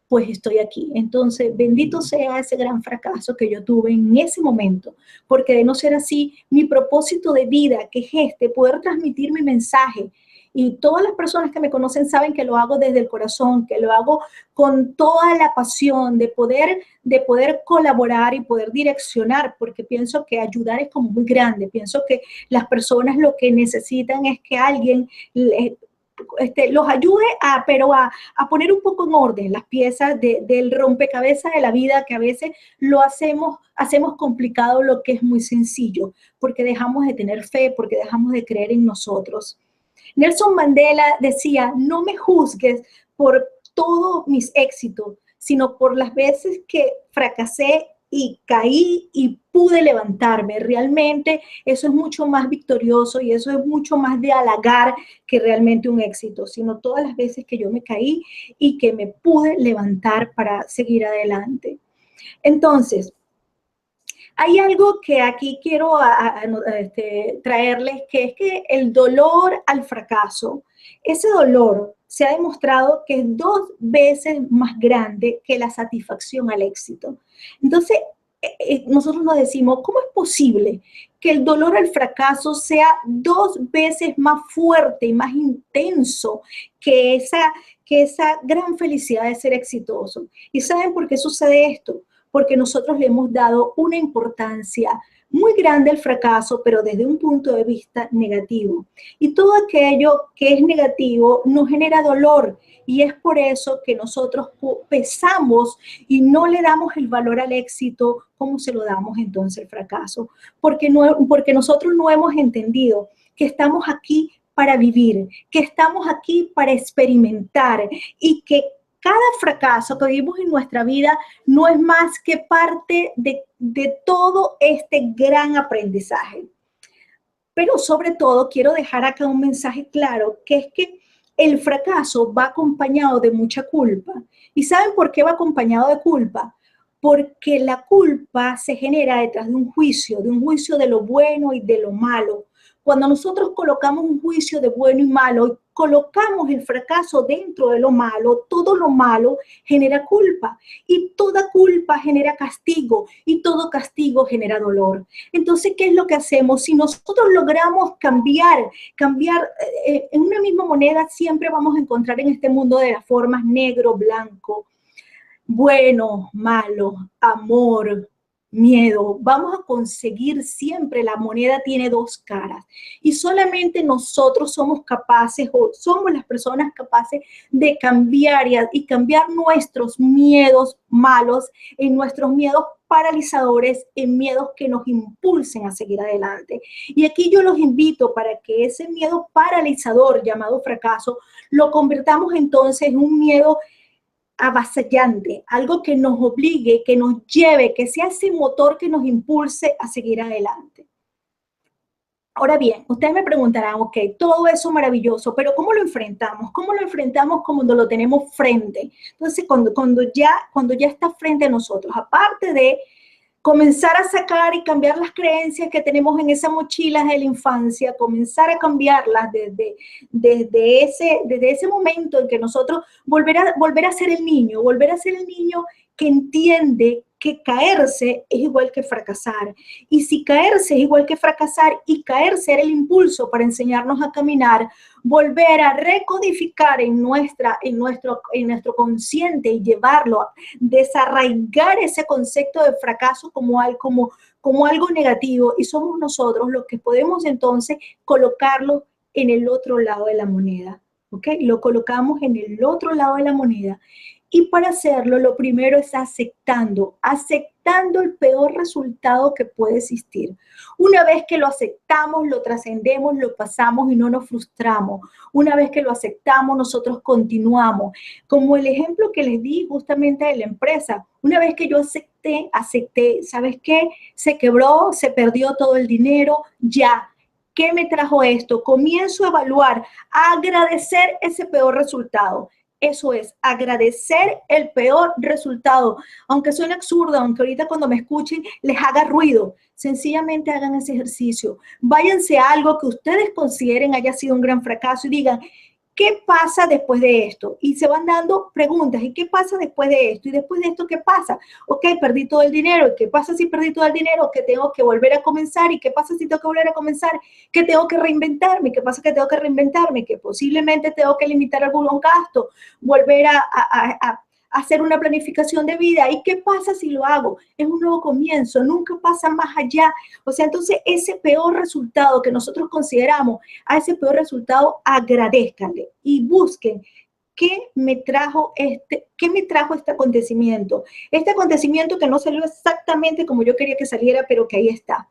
pues estoy aquí. Entonces, bendito sea ese gran fracaso que yo tuve en ese momento, porque de no ser así, mi propósito de vida, que es poder transmitir mi mensaje Y todas las personas que me conocen saben que lo hago desde el corazón, que lo hago con toda la pasión de poder colaborar y poder direccionar, porque pienso que ayudar es como muy grande. Pienso que las personas lo que necesitan es que alguien los ayude a poner un poco en orden las piezas del rompecabezas de la vida, que a veces hacemos complicado lo que es muy sencillo, porque dejamos de tener fe, porque dejamos de creer en nosotros. Nelson Mandela decía, no me juzgues por todos mis éxitos, sino por las veces que fracasé y caí y pude levantarme. Realmente eso es mucho más victorioso y eso es mucho más de halagar que realmente un éxito, sino todas las veces que yo me caí y que me pude levantar para seguir adelante. Entonces, hay algo que aquí quiero traerles, que es que el dolor al fracaso, ese dolor se ha demostrado que es 2 veces más grande que la satisfacción al éxito. Entonces, nosotros nos decimos, ¿cómo es posible que el dolor al fracaso sea 2 veces más fuerte y más intenso que esa gran felicidad de ser exitoso? ¿Y saben por qué sucede esto? Porque nosotros le hemos dado una importancia muy grande al fracaso, pero desde un punto de vista negativo. Y todo aquello que es negativo nos genera dolor, y es por eso que nosotros pesamos y no le damos el valor al éxito como se lo damos entonces al fracaso, porque nosotros no hemos entendido que estamos aquí para vivir, que estamos aquí para experimentar, y que cada fracaso que vivimos en nuestra vida no es más que parte de todo este gran aprendizaje. Pero sobre todo quiero dejar acá un mensaje claro, que es que el fracaso va acompañado de mucha culpa. ¿Y saben por qué va acompañado de culpa? Porque la culpa se genera detrás de un juicio de lo bueno y de lo malo. Cuando nosotros colocamos un juicio de bueno y malo y colocamos el fracaso dentro de lo malo, todo lo malo genera culpa, y toda culpa genera castigo, y todo castigo genera dolor. Entonces, ¿qué es lo que hacemos? Si nosotros logramos cambiar en una misma moneda, siempre vamos a encontrar en este mundo de las formas negro, blanco, bueno, malo, amor, miedo. Vamos a conseguir siempre, la moneda tiene 2 caras, y solamente nosotros somos capaces, o somos las personas capaces de cambiar y cambiar nuestros miedos malos en nuestros miedos paralizadores, en miedos que nos impulsen a seguir adelante. Y aquí yo los invito para que ese miedo paralizador llamado fracaso lo convirtamos entonces en un miedo avasallante, algo que nos obligue, que nos lleve, que sea ese motor que nos impulse a seguir adelante. Ahora bien, ustedes me preguntarán, ok, todo eso maravilloso, pero ¿cómo lo enfrentamos? ¿Cómo lo enfrentamos cuando lo tenemos frente? Entonces, cuando ya está frente a nosotros, aparte de comenzar a sacar y cambiar las creencias que tenemos en esa mochila de la infancia, comenzar a cambiarlas desde ese momento en que nosotros volver a ser el niño que entiende que caerse es igual que fracasar. Y si caerse es igual que fracasar, y caerse era el impulso para enseñarnos a caminar, volver a recodificar en nuestro consciente y llevarlo, desarraigar ese concepto de fracaso como algo negativo, y somos nosotros los que podemos entonces colocarlo en el otro lado de la moneda. ¿Ok? Lo colocamos en el otro lado de la moneda. Y para hacerlo, lo primero es aceptando el peor resultado que puede existir. Una vez que lo aceptamos, lo trascendemos, lo pasamos y no nos frustramos. Una vez que lo aceptamos, nosotros continuamos. Como el ejemplo que les di justamente de la empresa. Una vez que yo acepté, ¿sabes qué? Se quebró, se perdió todo el dinero, ya. ¿Qué me trajo esto? Comienzo a evaluar, a agradecer ese peor resultado. Eso es, agradecer el peor resultado. Aunque suene absurdo, aunque ahorita cuando me escuchen les haga ruido, sencillamente hagan ese ejercicio. Váyanse a algo que ustedes consideren haya sido un gran fracaso y digan, ¿qué pasa después de esto? Y se van dando preguntas, ¿y qué pasa después de esto? ¿Y después de esto qué pasa? Ok, perdí todo el dinero, ¿y qué pasa si perdí todo el dinero? ¿Qué tengo que volver a comenzar? ¿Y qué pasa si tengo que volver a comenzar? ¿Qué tengo que reinventarme? ¿Qué pasa que tengo que reinventarme? Que posiblemente tengo que limitar algún gasto, volver a hacer una planificación de vida. ¿Y qué pasa si lo hago? Es un nuevo comienzo, nunca pasa más allá. O sea, entonces ese peor resultado que nosotros consideramos, a ese peor resultado agradezcanle y busquen qué me trajo este acontecimiento. Este acontecimiento que no salió exactamente como yo quería que saliera, pero que ahí está.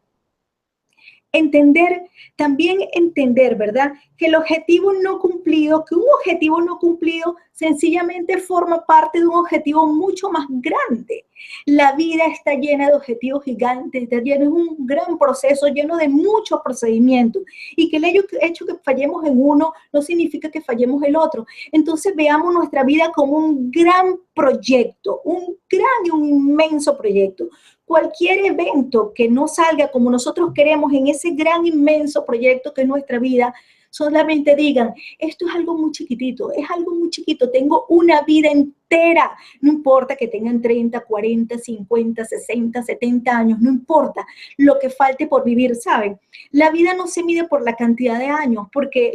También entender, ¿verdad? Que el objetivo no cumplido, que un objetivo no cumplido sencillamente forma parte de un objetivo mucho más grande. La vida está llena de objetivos gigantes, está llena de un gran proceso, lleno de muchos procedimientos, y que el hecho que fallemos en uno no significa que fallemos el otro. Entonces veamos nuestra vida como un gran proyecto, un gran y un inmenso proyecto. Cualquier evento que no salga como nosotros queremos en ese gran, inmenso proyecto que es nuestra vida, solamente digan, esto es algo muy chiquitito, es algo muy chiquito, tengo una vida entera, no importa que tengan 30, 40, 50, 60, 70 años, no importa lo que falte por vivir, ¿saben? La vida no se mide por la cantidad de años, porque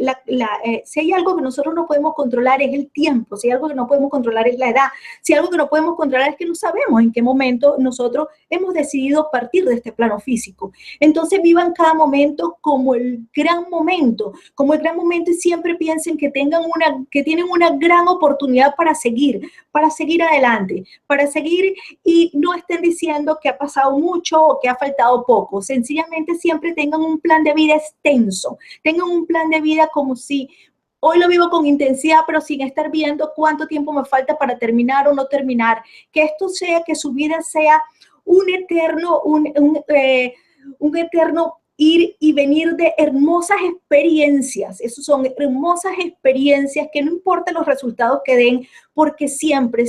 si hay algo que nosotros no podemos controlar es el tiempo, si hay algo que no podemos controlar es la edad, si hay algo que no podemos controlar es que no sabemos en qué momento nosotros hemos decidido partir de este plano físico. Entonces vivan cada momento como el gran momento, y siempre piensen que tienen una gran oportunidad para seguir adelante, para seguir, y no estén diciendo que ha pasado mucho o que ha faltado poco. Sencillamente siempre tengan un plan de vida extenso, tengan un plan de vida como si hoy lo vivo con intensidad, pero sin estar viendo cuánto tiempo me falta para terminar o no terminar. Que su vida sea un eterno ir y venir de hermosas experiencias. Esas son hermosas experiencias que no importa los resultados que den, porque siempre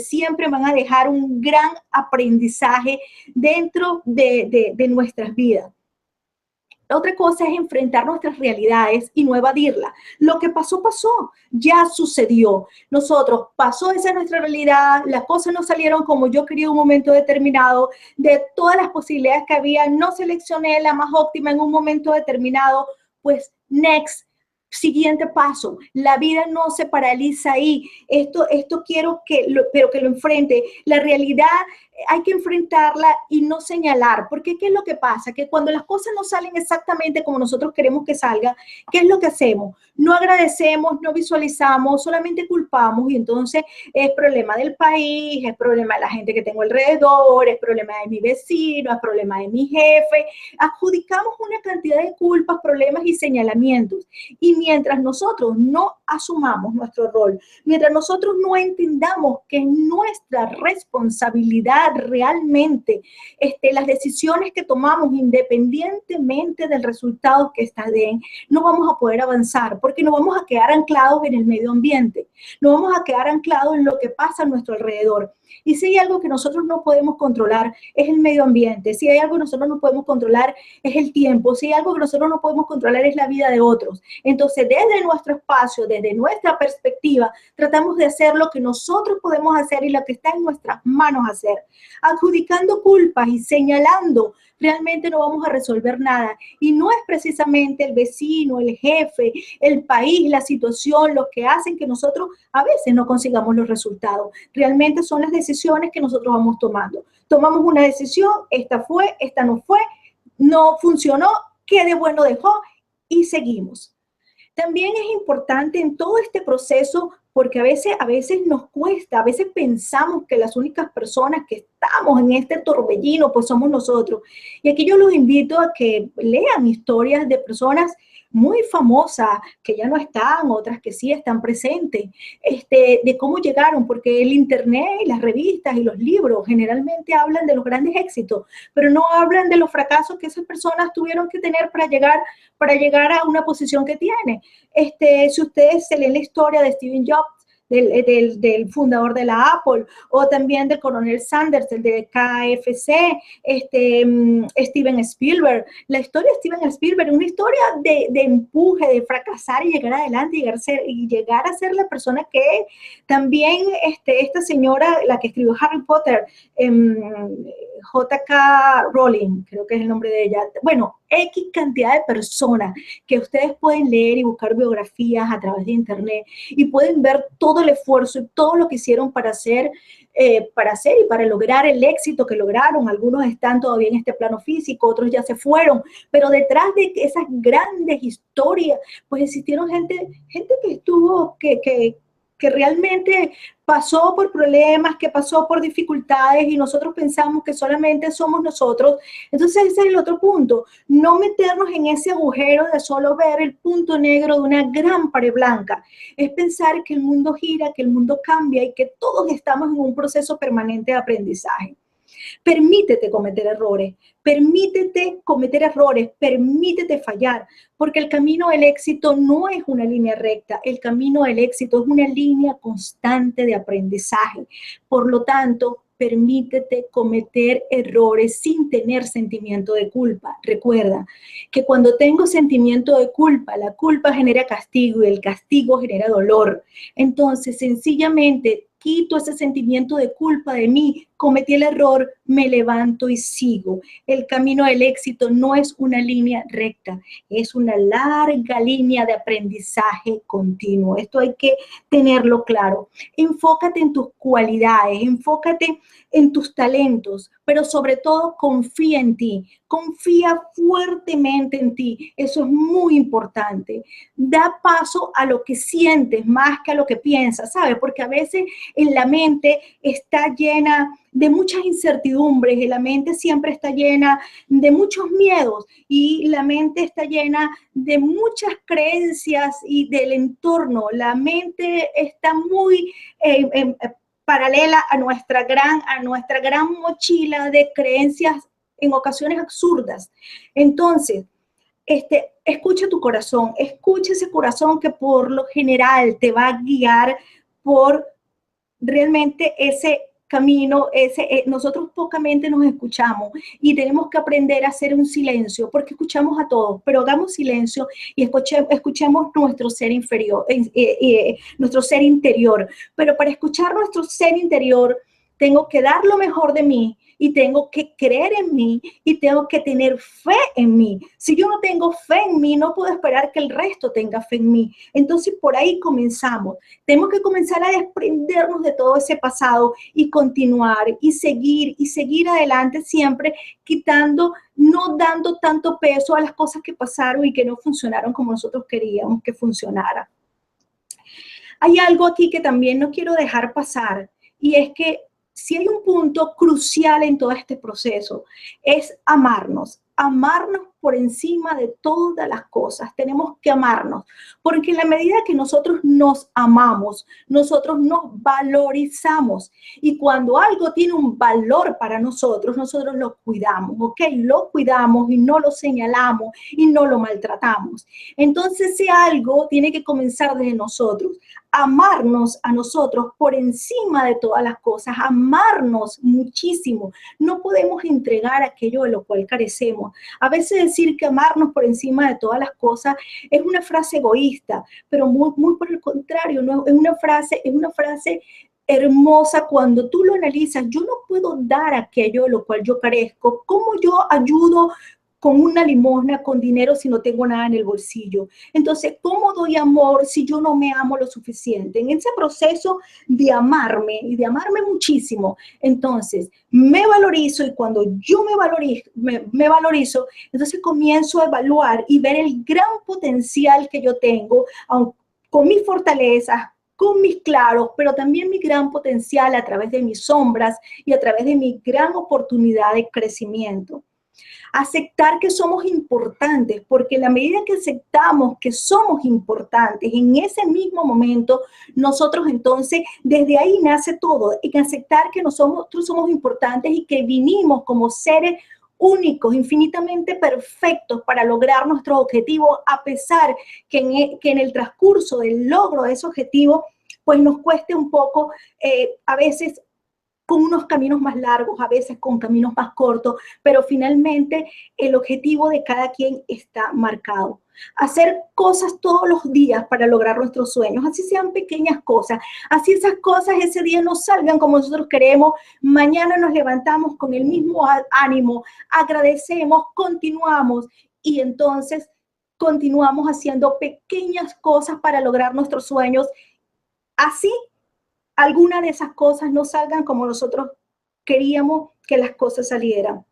van a dejar un gran aprendizaje dentro de nuestras vidas. La otra cosa es enfrentar nuestras realidades y no evadirla. Lo que pasó, pasó, ya sucedió. Pasó, esa es nuestra realidad, las cosas no salieron como yo quería en un momento determinado, de todas las posibilidades que había, no seleccioné la más óptima en un momento determinado, pues next. Siguiente paso, la vida no se paraliza ahí. Esto quiero pero que lo enfrente. La realidad hay que enfrentarla y no señalar, porque ¿qué es lo que pasa? Que cuando las cosas no salen exactamente como nosotros queremos que salga, ¿qué es lo que hacemos? No agradecemos, no visualizamos, solamente culpamos, y entonces es problema del país, es problema de la gente que tengo alrededor, es problema de mi vecino, es problema de mi jefe. Adjudicamos una cantidad de culpas, problemas y señalamientos, y mientras nosotros no asumamos nuestro rol, mientras nosotros no entendamos que es nuestra responsabilidad realmente las decisiones que tomamos independientemente del resultado que esta den, no vamos a poder avanzar, porque no vamos a quedar anclados en el medio ambiente, no vamos a quedar anclados en lo que pasa a nuestro alrededor. Y si hay algo que nosotros no podemos controlar, es el medio ambiente. Si hay algo que nosotros no podemos controlar, es el tiempo. Si hay algo que nosotros no podemos controlar, es la vida de otros. Entonces, desde nuestro espacio, desde nuestra perspectiva, tratamos de hacer lo que nosotros podemos hacer y lo que está en nuestras manos hacer. Adjudicando culpas y señalando, realmente no vamos a resolver nada. Y no es precisamente el vecino, el jefe, el país, la situación, los que hacen que nosotros a veces no consigamos los resultados. Realmente son las decisiones que nosotros vamos tomando. Tomamos una decisión, esta fue, esta no fue, no funcionó, qué de bueno dejó, y seguimos. También es importante en todo este proceso, porque a veces nos cuesta, a veces pensamos que las únicas personas que estamos en este torbellino, pues somos nosotros. Y aquí yo los invito a que lean historias de personas muy famosas, que ya no están, otras que sí están presentes, de cómo llegaron, porque el internet y las revistas y los libros generalmente hablan de los grandes éxitos, pero no hablan de los fracasos que esas personas tuvieron que tener para llegar a una posición que tiene. Si ustedes se leen la historia de Steve Jobs, del fundador de la Apple, o también del coronel Sanders, el de KFC, Steven Spielberg. La historia de Steven Spielberg, una historia de empuje, de fracasar y llegar adelante y llegar a ser la persona que es. También esta señora, la que escribió Harry Potter, J.K. Rowling, creo que es el nombre de ella. Bueno, X cantidad de personas que ustedes pueden leer y buscar biografías a través de internet y pueden ver todo el esfuerzo y todo lo que hicieron para hacer y para lograr el éxito que lograron. Algunos están todavía en este plano físico, otros ya se fueron, pero detrás de esas grandes historias, pues existieron gente que estuvo, que realmente pasó por problemas, que pasó por dificultades y nosotros pensamos que solamente somos nosotros. Entonces ese es el otro punto, no meternos en ese agujero de solo ver el punto negro de una gran pared blanca. Es pensar que el mundo gira, que el mundo cambia y que todos estamos en un proceso permanente de aprendizaje. Permítete cometer errores, permítete fallar, porque el camino del éxito no es una línea recta, el camino del éxito es una línea constante de aprendizaje. Por lo tanto, permítete cometer errores sin tener sentimiento de culpa. Recuerda que cuando tengo sentimiento de culpa, la culpa genera castigo y el castigo genera dolor. Entonces, sencillamente, quito ese sentimiento de culpa de mí, cometí el error, me levanto y sigo. El camino del éxito no es una línea recta, es una larga línea de aprendizaje continuo. Esto hay que tenerlo claro. Enfócate en tus cualidades, enfócate en tus talentos, pero sobre todo confía en ti, confía fuertemente en ti. Eso es muy importante. Da paso a lo que sientes más que a lo que piensas, ¿sabes? Porque a veces en la mente está llena de muchas incertidumbres y la mente siempre está llena de muchos miedos y la mente está llena de muchas creencias y del entorno. La mente está muy paralela a nuestra gran mochila de creencias en ocasiones absurdas. Entonces, escucha tu corazón, escucha ese corazón que por lo general te va a guiar por realmente ese camino, nosotros pocamente nos escuchamos y tenemos que aprender a hacer un silencio, porque escuchamos a todos, pero hagamos silencio y escuchemos nuestro ser inferior, nuestro ser interior. Pero para escuchar nuestro ser interior, tengo que dar lo mejor de mí y tengo que creer en mí y tengo que tener fe en mí. Si yo no tengo fe en mí, no puedo esperar que el resto tenga fe en mí. Entonces, por ahí comenzamos. Tenemos que comenzar a desprendernos de todo ese pasado y continuar y seguir adelante siempre, no dando tanto peso a las cosas que pasaron y que no funcionaron como nosotros queríamos que funcionara. Hay algo aquí que también no quiero dejar pasar y es que si hay un punto crucial en todo este proceso, es amarnos por encima de todas las cosas. Tenemos que amarnos, porque en la medida que nosotros nos amamos, nosotros nos valorizamos. Y cuando algo tiene un valor para nosotros lo cuidamos, ¿ok? Lo cuidamos y no lo señalamos y no lo maltratamos. Entonces, ese algo tiene que comenzar desde nosotros. Amarnos a nosotros por encima de todas las cosas, amarnos muchísimo. No podemos entregar aquello de lo cual carecemos. A veces decir que amarnos por encima de todas las cosas es una frase egoísta, pero muy por el contrario, no, es una frase hermosa cuando tú lo analizas. Yo no puedo dar aquello de lo cual yo carezco. ¿Cómo yo ayudo con una limosna, con dinero, si no tengo nada en el bolsillo? Entonces, ¿cómo doy amor si yo no me amo lo suficiente? En ese proceso de amarme y de amarme muchísimo, entonces me valorizo y cuando yo me valorizo, entonces comienzo a evaluar y ver el gran potencial que yo tengo, con mis fortalezas, con mis claros, pero también mi gran potencial a través de mis sombras y a través de mi gran oportunidad de crecimiento. Aceptar que somos importantes, porque en la medida que aceptamos que somos importantes, en ese mismo momento, nosotros entonces, desde ahí nace todo, en aceptar que nosotros somos importantes y que vinimos como seres únicos, infinitamente perfectos para lograr nuestros objetivos, a pesar que en el transcurso del logro de ese objetivo pues nos cueste un poco, a veces con unos caminos más largos, a veces con caminos más cortos, pero finalmente el objetivo de cada quien está marcado. Hacer cosas todos los días para lograr nuestros sueños, así sean pequeñas cosas, así esas cosas ese día no salgan como nosotros queremos, mañana nos levantamos con el mismo ánimo, agradecemos, continuamos y entonces continuamos haciendo pequeñas cosas para lograr nuestros sueños. Así alguna de esas cosas no salgan como nosotros queríamos que las cosas salieran.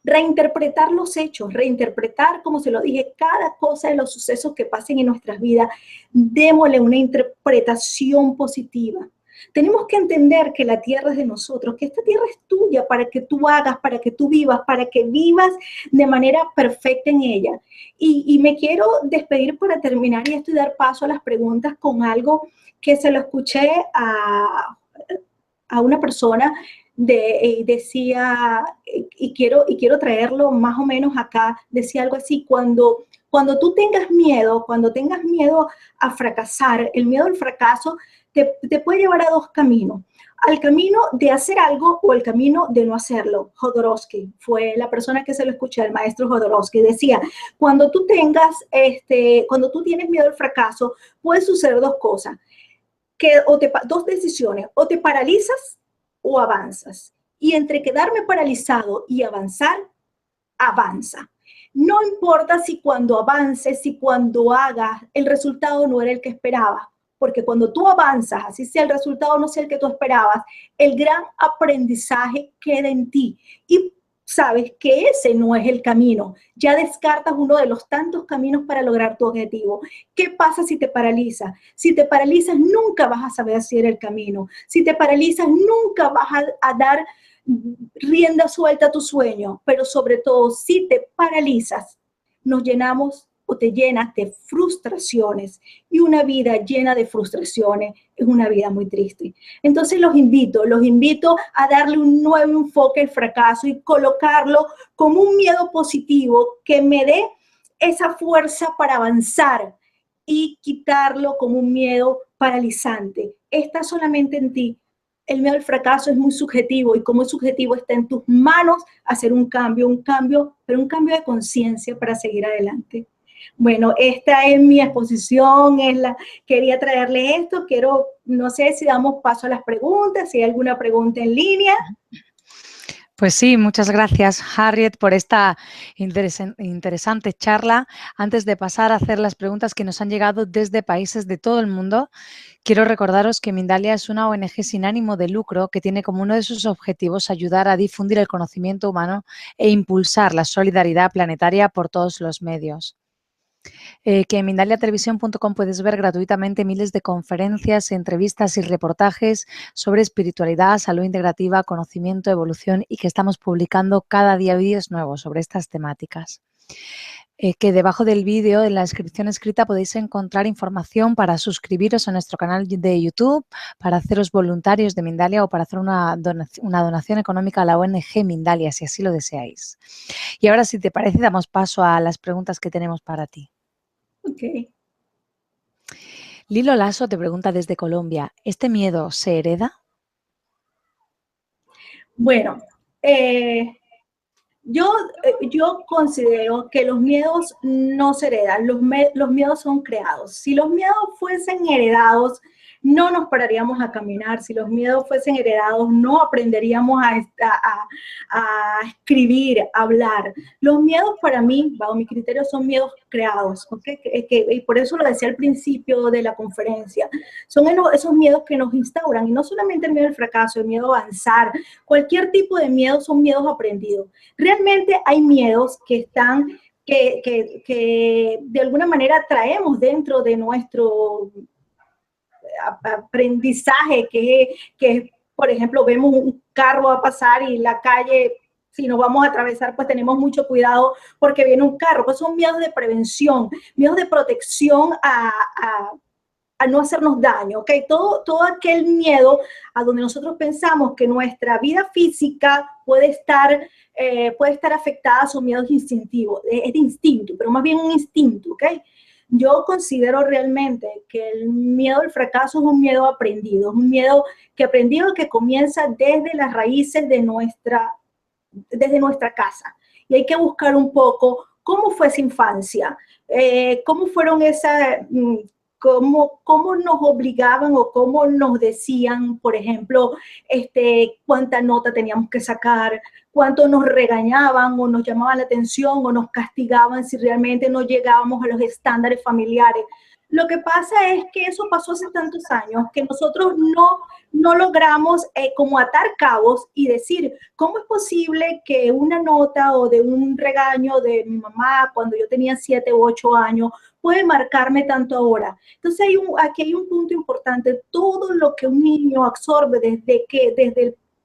Reinterpretar los hechos, reinterpretar, como se lo dije, cada cosa de los sucesos que pasen en nuestras vidas, démosle una interpretación positiva. Tenemos que entender que la tierra es de nosotros, que esta tierra es tuya para que tú hagas, para que tú vivas, para que vivas de manera perfecta en ella. Y me quiero despedir para terminar y esto y dar paso a las preguntas con algo que se lo escuché a una persona decía, y quiero traerlo más o menos acá, decía algo así, cuando tú tengas miedo a fracasar, el miedo al fracaso te puede llevar a dos caminos, al camino de hacer algo o el camino de no hacerlo. Jodorowsky fue la persona que se lo escuché, el maestro Jodorowsky, decía, cuando tú tienes miedo al fracaso, puede suceder dos cosas, dos decisiones, o te paralizas o avanzas. Y entre quedarme paralizado y avanzar, avanza. No importa si cuando avances, si cuando hagas, el resultado no era el que esperabas, porque cuando tú avanzas, así sea el resultado no sea el que tú esperabas, el gran aprendizaje queda en ti. Y sabes que ese no es el camino. Ya descartas uno de los tantos caminos para lograr tu objetivo. ¿Qué pasa si te paralizas? Si te paralizas, nunca vas a saber si era el camino. Si te paralizas, nunca vas a dar rienda suelta a tu sueño. Pero sobre todo, si te paralizas, nos llenamos o te llenas de frustraciones. Y una vida llena de frustraciones es una vida muy triste. Entonces los invito a darle un nuevo enfoque al fracaso y colocarlo como un miedo positivo que me dé esa fuerza para avanzar y quitarlo como un miedo paralizante. Está solamente en ti. El miedo al fracaso es muy subjetivo y como es subjetivo está en tus manos hacer un cambio, pero un cambio de conciencia para seguir adelante. Bueno, esta es mi exposición, quería traerle esto, no sé si damos paso a las preguntas, si hay alguna pregunta en línea. Pues sí, muchas gracias, Harriet, por esta interesante charla. Antes de pasar a hacer las preguntas que nos han llegado desde países de todo el mundo, quiero recordaros que Mindalia es una ONG sin ánimo de lucro que tiene como uno de sus objetivos ayudar a difundir el conocimiento humano e impulsar la solidaridad planetaria por todos los medios. Que en mindaliatelevisión.com puedes ver gratuitamente miles de conferencias, entrevistas y reportajes sobre espiritualidad, salud integrativa, conocimiento, evolución y que estamos publicando cada día vídeos nuevos sobre estas temáticas. Que debajo del vídeo, en la descripción escrita, podéis encontrar información para suscribiros a nuestro canal de YouTube, para haceros voluntarios de Mindalia o para hacer una donación económica a la ONG Mindalia, si así lo deseáis. Y ahora, si te parece, damos paso a las preguntas que tenemos para ti. Ok. Lilo Lasso te pregunta desde Colombia, ¿este miedo se hereda? Bueno, yo considero que los miedos no se heredan, los miedos son creados. Si los miedos fuesen heredados, no nos pararíamos a caminar. Si los miedos fuesen heredados, no aprenderíamos a escribir, a hablar. Los miedos para mí, bajo mi criterio, son miedos creados, ¿okay? Y por eso lo decía al principio de la conferencia. Son esos miedos que nos instauran, y no solamente el miedo al fracaso, el miedo a avanzar, cualquier tipo de miedo son miedos aprendidos. Realmente hay miedos que están, que de alguna manera traemos dentro de nuestro aprendizaje, que por ejemplo, vemos un carro a pasar y la calle, si nos vamos a atravesar, pues tenemos mucho cuidado porque viene un carro. Pues son miedos de prevención, miedos de protección a no hacernos daño, ¿ok? Todo aquel miedo a donde nosotros pensamos que nuestra vida física puede estar afectada, son miedos instintivos, es de instinto, pero más bien un instinto, ¿ok? Yo considero realmente que el miedo al fracaso es un miedo aprendido, es un miedo que comienza desde las raíces de desde nuestra casa. Y hay que buscar un poco cómo fue esa infancia, cómo fueron esas, cómo nos obligaban o cómo nos decían, por ejemplo, cuánta nota teníamos que sacar, cuánto nos regañaban o nos llamaban la atención o nos castigaban si realmente no llegábamos a los estándares familiares. Lo que pasa es que eso pasó hace tantos años que nosotros no logramos como atar cabos y decir, ¿cómo es posible que una nota o de un regaño de mi mamá cuando yo tenía 7 u 8 años puede marcarme tanto ahora? Entonces aquí hay un punto importante, todo lo que un niño absorbe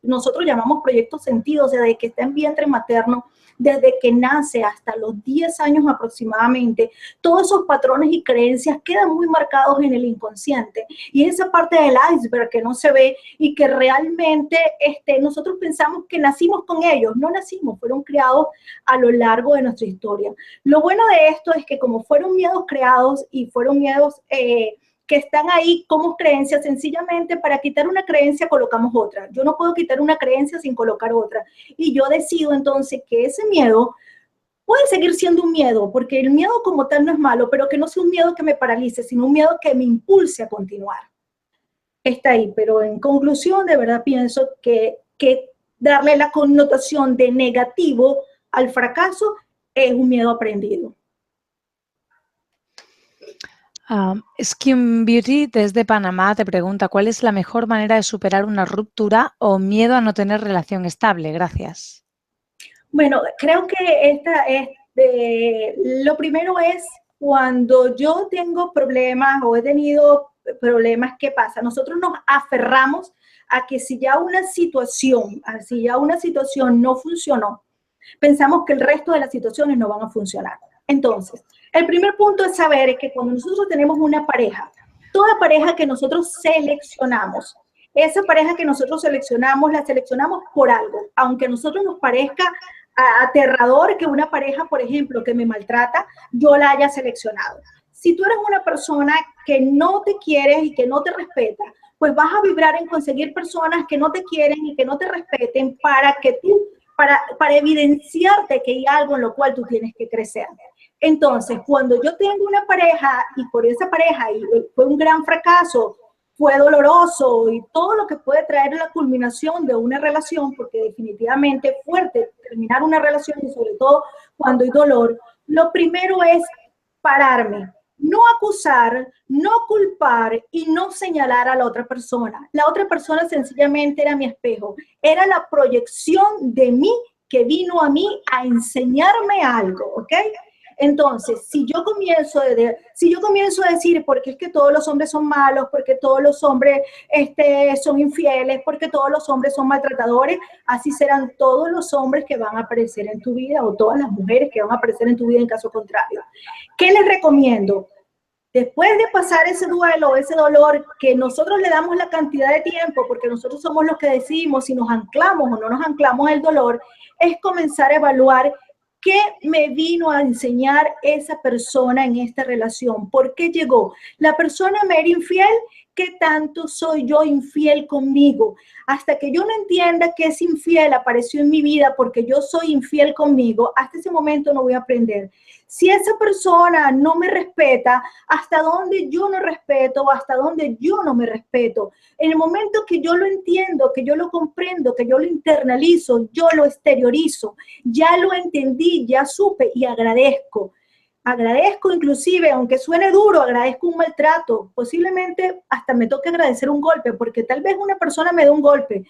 nosotros llamamos proyecto sentido, o sea, desde que está en vientre materno, desde que nace hasta los 10 años aproximadamente, todos esos patrones y creencias quedan muy marcados en el inconsciente. Y es esa parte del iceberg que no se ve y que realmente nosotros pensamos que nacimos con ellos. No nacimos, fueron creados a lo largo de nuestra historia. Lo bueno de esto es que como fueron miedos creados y fueron miedos que están ahí como creencias, sencillamente para quitar una creencia colocamos otra. Yo no puedo quitar una creencia sin colocar otra. Y yo decido entonces que ese miedo puede seguir siendo un miedo, porque el miedo como tal no es malo, pero que no sea un miedo que me paralice, sino un miedo que me impulse a continuar. Está ahí, pero en conclusión, de verdad pienso que darle la connotación de negativo al fracaso es un miedo aprendido. Skin Beauty desde Panamá te pregunta, ¿cuál es la mejor manera de superar una ruptura o miedo a no tener relación estable? Gracias. Bueno, creo que lo primero es cuando yo tengo problemas o he tenido problemas, ¿qué pasa? Nosotros nos aferramos a que si ya una situación no funcionó, pensamos que el resto de las situaciones no van a funcionar. Entonces, el primer punto es saber que cuando nosotros tenemos una pareja, toda pareja que nosotros seleccionamos, esa pareja que nosotros seleccionamos, la seleccionamos por algo. Aunque a nosotros nos parezca aterrador que una pareja, por ejemplo, que me maltrata, yo la haya seleccionado. Si tú eres una persona que no te quieres y que no te respeta, pues vas a vibrar en conseguir personas que no te quieren y que no te respeten para evidenciarte que hay algo en lo cual tú tienes que crecer. Entonces, cuando yo tengo una pareja y por esa pareja y fue un gran fracaso, fue doloroso y todo lo que puede traer la culminación de una relación, porque definitivamente es fuerte terminar una relación y sobre todo cuando hay dolor, lo primero es pararme, no acusar, no culpar y no señalar a la otra persona. La otra persona sencillamente era mi espejo, era la proyección de mí que vino a mí a enseñarme algo, ¿ok? Entonces, si yo comienzo a decir, porque es que todos los hombres son malos, porque todos los hombres son infieles, porque todos los hombres son maltratadores, así serán todos los hombres que van a aparecer en tu vida o todas las mujeres que van a aparecer en tu vida en caso contrario. ¿Qué les recomiendo? Después de pasar ese duelo, ese dolor, que nosotros le damos la cantidad de tiempo, porque nosotros somos los que decidimos si nos anclamos o no nos anclamos al dolor, es comenzar a evaluar ¿qué me vino a enseñar esa persona en esta relación? ¿Por qué llegó? La persona me era infiel. ¿Qué tanto soy yo infiel conmigo? Hasta que yo no entienda que es infiel apareció en mi vida porque yo soy infiel conmigo, hasta ese momento no voy a aprender. Si esa persona no me respeta, ¿hasta dónde yo no respeto? ¿Hasta dónde yo no me respeto? En el momento que yo lo entiendo, que yo lo comprendo, que yo lo internalizo, yo lo exteriorizo, ya lo entendí, ya supe y agradezco. Agradezco inclusive, aunque suene duro, agradezco un maltrato. Posiblemente hasta me toque agradecer un golpe, porque tal vez una persona me dé un golpe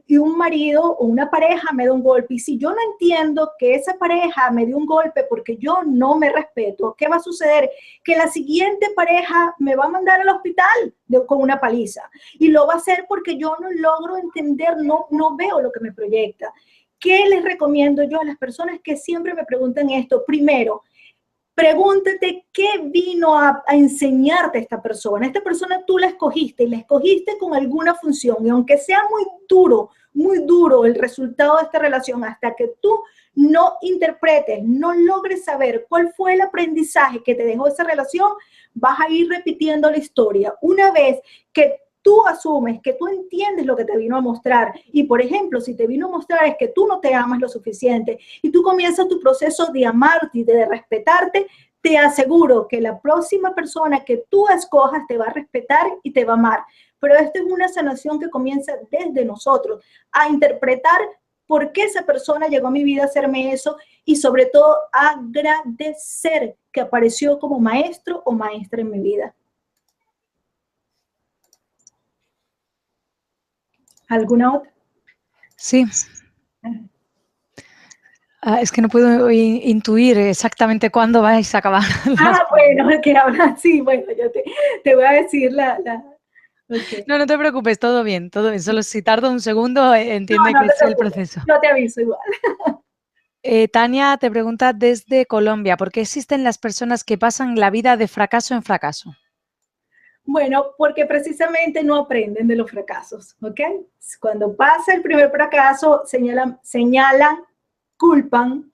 y un marido o una pareja me dé un golpe. Y si yo no entiendo que esa pareja me dio un golpe porque yo no me respeto, ¿qué va a suceder? Que la siguiente pareja me va a mandar al hospital con una paliza. Y lo va a hacer porque yo no logro entender, no veo lo que me proyecta. ¿Qué les recomiendo yo a las personas que siempre me preguntan esto? Primero, Pregúntate qué vino a enseñarte esta persona. Esta persona tú la escogiste y la escogiste con alguna función. Y aunque sea muy duro el resultado de esta relación, hasta que tú no interpretes, no logres saber cuál fue el aprendizaje que te dejó esa relación, vas a ir repitiendo la historia. Una vez que tú asumes, que tú entiendes lo que te vino a mostrar y, por ejemplo, si te vino a mostrar es que tú no te amas lo suficiente y tú comienzas tu proceso de amarte y de respetarte, te aseguro que la próxima persona que tú escojas te va a respetar y te va a amar. Pero esta es una sanación que comienza desde nosotros, a interpretar por qué esa persona llegó a mi vida a hacerme eso y sobre todo agradecer que apareció como maestro o maestra en mi vida. ¿Alguna otra? Sí. Es que no puedo intuir exactamente cuándo vais a acabar. Bueno, que habla así, bueno, yo te voy a decir Okay. No, no te preocupes, todo bien, todo bien. Solo si tardo un segundo, entiende que es el proceso. Yo te aviso igual. Tania te pregunta desde Colombia, ¿por qué existen las personas que pasan la vida de fracaso en fracaso? Bueno, porque precisamente no aprenden de los fracasos, ¿ok? Cuando pasa el primer fracaso, señalan, culpan,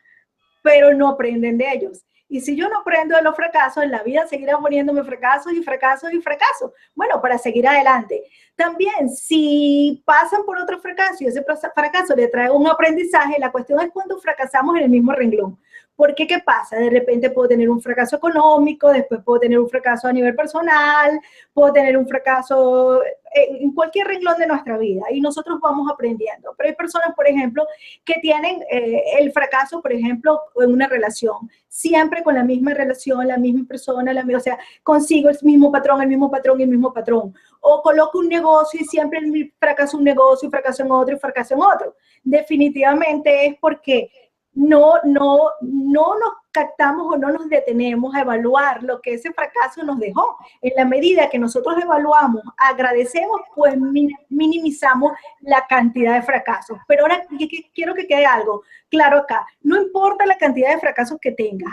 pero no aprenden de ellos. Y si yo no aprendo de los fracasos, en la vida seguirá poniéndome fracasos y fracasos y fracasos. Bueno, para seguir adelante. También, si pasan por otro fracaso y ese fracaso le trae un aprendizaje, la cuestión es cuando fracasamos en el mismo renglón. Porque, ¿qué pasa? De repente puedo tener un fracaso económico, después puedo tener un fracaso a nivel personal, puedo tener un fracaso en cualquier renglón de nuestra vida y nosotros vamos aprendiendo. Pero hay personas, por ejemplo, que tienen el fracaso, por ejemplo, en una relación, siempre con la misma relación, la misma persona, o sea, consigo el mismo patrón, el mismo patrón y el mismo patrón. O coloco un negocio y siempre fracaso un negocio y fracaso en otro y fracaso en otro. Definitivamente es porque no nos captamos o no nos detenemos a evaluar lo que ese fracaso nos dejó. En la medida que nosotros evaluamos, agradecemos, pues minimizamos la cantidad de fracasos. Pero ahora quiero que quede algo claro acá. No importa la cantidad de fracasos que tengas.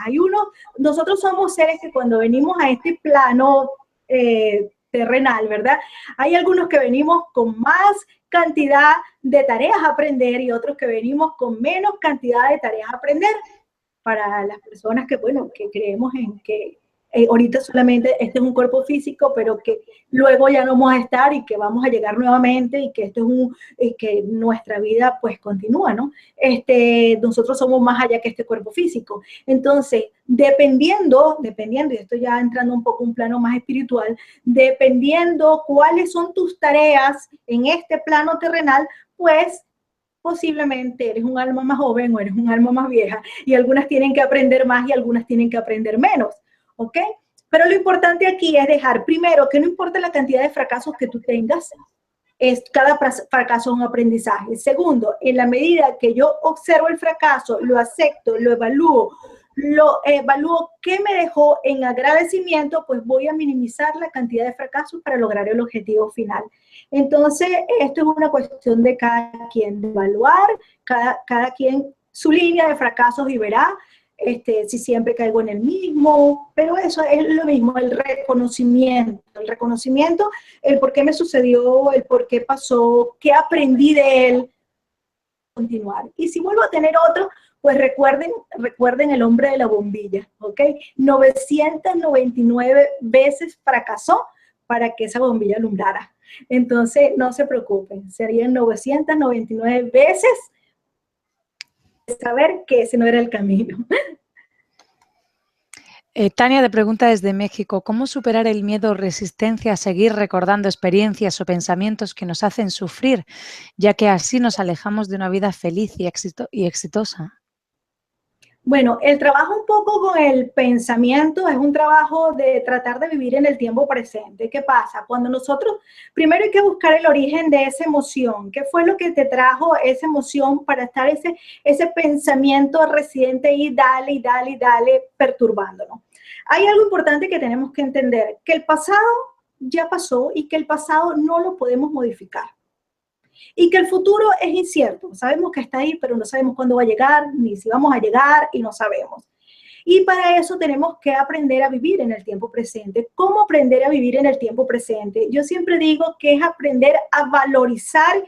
Nosotros somos seres que cuando venimos a este plano terrenal, ¿verdad? Hay algunos que venimos con más cantidad de tareas a aprender y otros que venimos con menos cantidad de tareas a aprender. Para las personas que, bueno, que creemos en que ahorita solamente este es un cuerpo físico, pero que luego ya no vamos a estar y que vamos a llegar nuevamente y que esto es que nuestra vida pues continúa, ¿no? Nosotros somos más allá que este cuerpo físico. Entonces, dependiendo, y esto ya entrando un poco en un plano más espiritual, dependiendo cuáles son tus tareas en este plano terrenal, pues posiblemente eres un alma más joven o eres un alma más vieja y algunas tienen que aprender más y algunas tienen que aprender menos, ¿ok? Pero lo importante aquí es dejar, primero, que no importa la cantidad de fracasos que tú tengas, cada fracaso es un aprendizaje. Segundo, en la medida que yo observo el fracaso, lo acepto, lo evalúo qué me dejó en agradecimiento, pues voy a minimizar la cantidad de fracasos para lograr el objetivo final. Entonces, esto es una cuestión de cada quien, de evaluar, cada quien su línea de fracasos y verá si siempre caigo en el mismo, pero eso es lo mismo, el reconocimiento, el por qué me sucedió, el por qué pasó, qué aprendí de él, continuar. Y si vuelvo a tener otro, pues recuerden el hombre de la bombilla, ¿ok? 999 veces fracasó para que esa bombilla alumbrara. Entonces, no se preocupen, serían 999 veces saber que ese no era el camino. Tania te pregunta desde México, ¿cómo superar el miedo o resistencia a seguir recordando experiencias o pensamientos que nos hacen sufrir, ya que así nos alejamos de una vida feliz y exitosa? Bueno, el trabajo un poco con el pensamiento es un trabajo de tratar de vivir en el tiempo presente. ¿Qué pasa? Cuando nosotros, primero hay que buscar el origen de esa emoción. ¿Qué fue lo que te trajo esa emoción para estar ese pensamiento residente y dale, perturbándonos? Hay algo importante que tenemos que entender, que el pasado ya pasó y que el pasado no lo podemos modificar. Y que el futuro es incierto. Sabemos que está ahí, pero no sabemos cuándo va a llegar, ni si vamos a llegar y no sabemos. Y para eso tenemos que aprender a vivir en el tiempo presente. ¿Cómo aprender a vivir en el tiempo presente? Yo siempre digo que es aprender a valorizar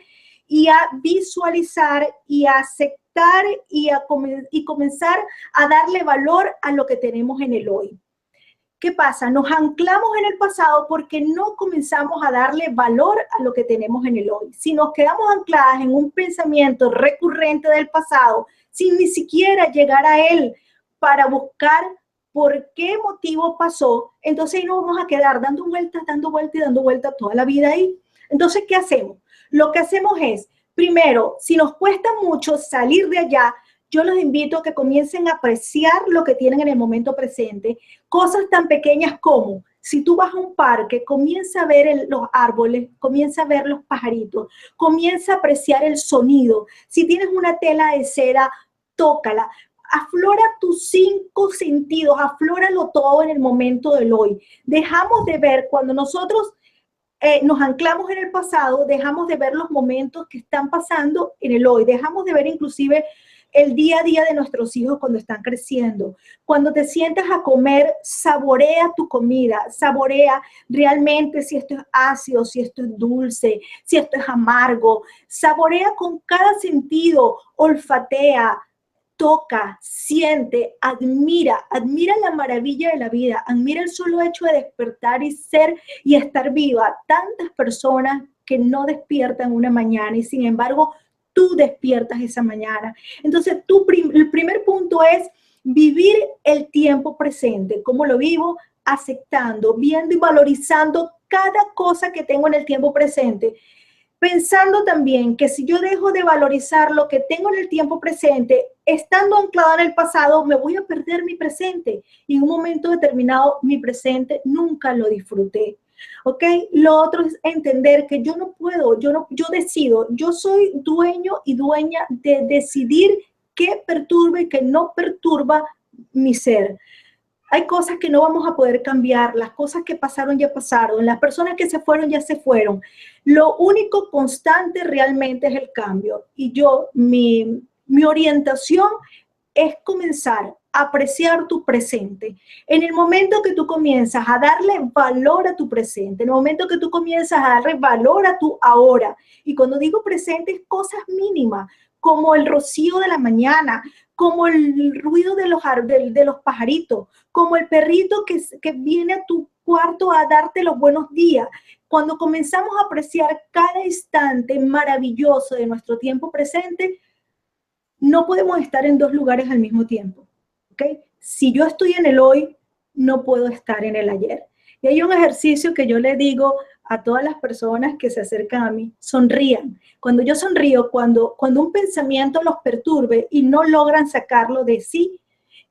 y a visualizar y a aceptar y comenzar a darle valor a lo que tenemos en el hoy. ¿Qué pasa? Nos anclamos en el pasado porque no comenzamos a darle valor a lo que tenemos en el hoy. Si nos quedamos ancladas en un pensamiento recurrente del pasado, sin ni siquiera llegar a él para buscar por qué motivo pasó, entonces ahí nos vamos a quedar dando vueltas y dando vueltas toda la vida ahí. Entonces, ¿qué hacemos? Lo que hacemos es, primero, si nos cuesta mucho salir de allá, yo los invito a que comiencen a apreciar lo que tienen en el momento presente. Cosas tan pequeñas como, si tú vas a un parque, comienza a ver los árboles, comienza a ver los pajaritos, comienza a apreciar el sonido. Si tienes una tela de seda, tócala. Aflora tus 5 sentidos, aflóralo todo en el momento del hoy. Dejamos de ver cuando nosotros nos anclamos en el pasado, dejamos de ver los momentos que están pasando en el hoy, dejamos de ver inclusive el día a día de nuestros hijos cuando están creciendo. Cuando te sientas a comer, saborea tu comida, saborea realmente si esto es ácido, si esto es dulce, si esto es amargo. Saborea con cada sentido, olfatea, toca, siente, admira la maravilla de la vida, admira el solo hecho de despertar y ser y estar viva. Tantas personas que no despiertan una mañana y sin embargo tú despiertas esa mañana. Entonces, el primer punto es vivir el tiempo presente. ¿Cómo lo vivo? Aceptando, viendo y valorizando cada cosa que tengo en el tiempo presente. Pensando también que si yo dejo de valorizar lo que tengo en el tiempo presente, estando anclada en el pasado, me voy a perder mi presente. Y en un momento determinado, mi presente nunca lo disfruté. ¿Ok? Lo otro es entender que yo no puedo, yo decido, yo soy dueño y dueña de decidir qué perturba y qué no perturba mi ser. Hay cosas que no vamos a poder cambiar, las cosas que pasaron ya pasaron, las personas que se fueron ya se fueron. Lo único constante realmente es el cambio. Y mi orientación es comenzar a apreciar tu presente. En el momento que tú comienzas a darle valor a tu presente, en el momento que tú comienzas a darle valor a tu ahora, y cuando digo presente es cosas mínimas, como el rocío de la mañana, como el ruido de los pajaritos, como el perrito que viene a tu cuarto a darte los buenos días. Cuando comenzamos a apreciar cada instante maravilloso de nuestro tiempo presente, no podemos estar en 2 lugares al mismo tiempo, ¿ok? Si yo estoy en el hoy, no puedo estar en el ayer. Y hay un ejercicio que yo le digo a todas las personas que se acercan a mí, sonrían. Cuando yo sonrío, cuando un pensamiento los perturbe y no logran sacarlo de sí,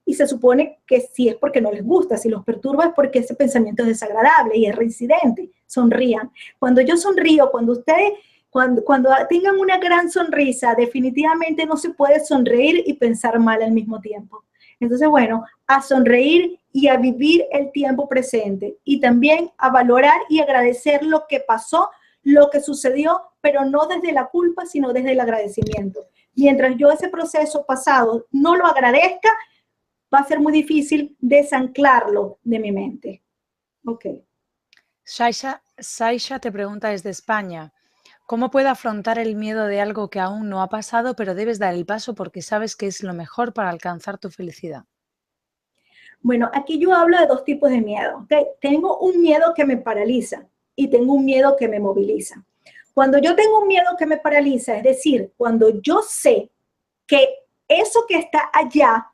y se supone que si es porque no les gusta, si los perturba es porque ese pensamiento es desagradable y es reincidente, sonrían. Cuando yo sonrío, cuando tengan una gran sonrisa, definitivamente no se puede sonreír y pensar mal al mismo tiempo. Entonces, bueno, a sonreír y a vivir el tiempo presente y también a valorar y agradecer lo que pasó, lo que sucedió, pero no desde la culpa, sino desde el agradecimiento. Mientras yo ese proceso pasado no lo agradezca, va a ser muy difícil desanclarlo de mi mente. Ok. Saisha te pregunta desde España, ¿cómo puedo afrontar el miedo de algo que aún no ha pasado, pero debes dar el paso porque sabes que es lo mejor para alcanzar tu felicidad? Bueno, aquí yo hablo de 2 tipos de miedo. ¿Okay? Tengo un miedo que me paraliza y tengo un miedo que me moviliza. Cuando yo tengo un miedo que me paraliza, es decir, cuando yo sé que eso que está allá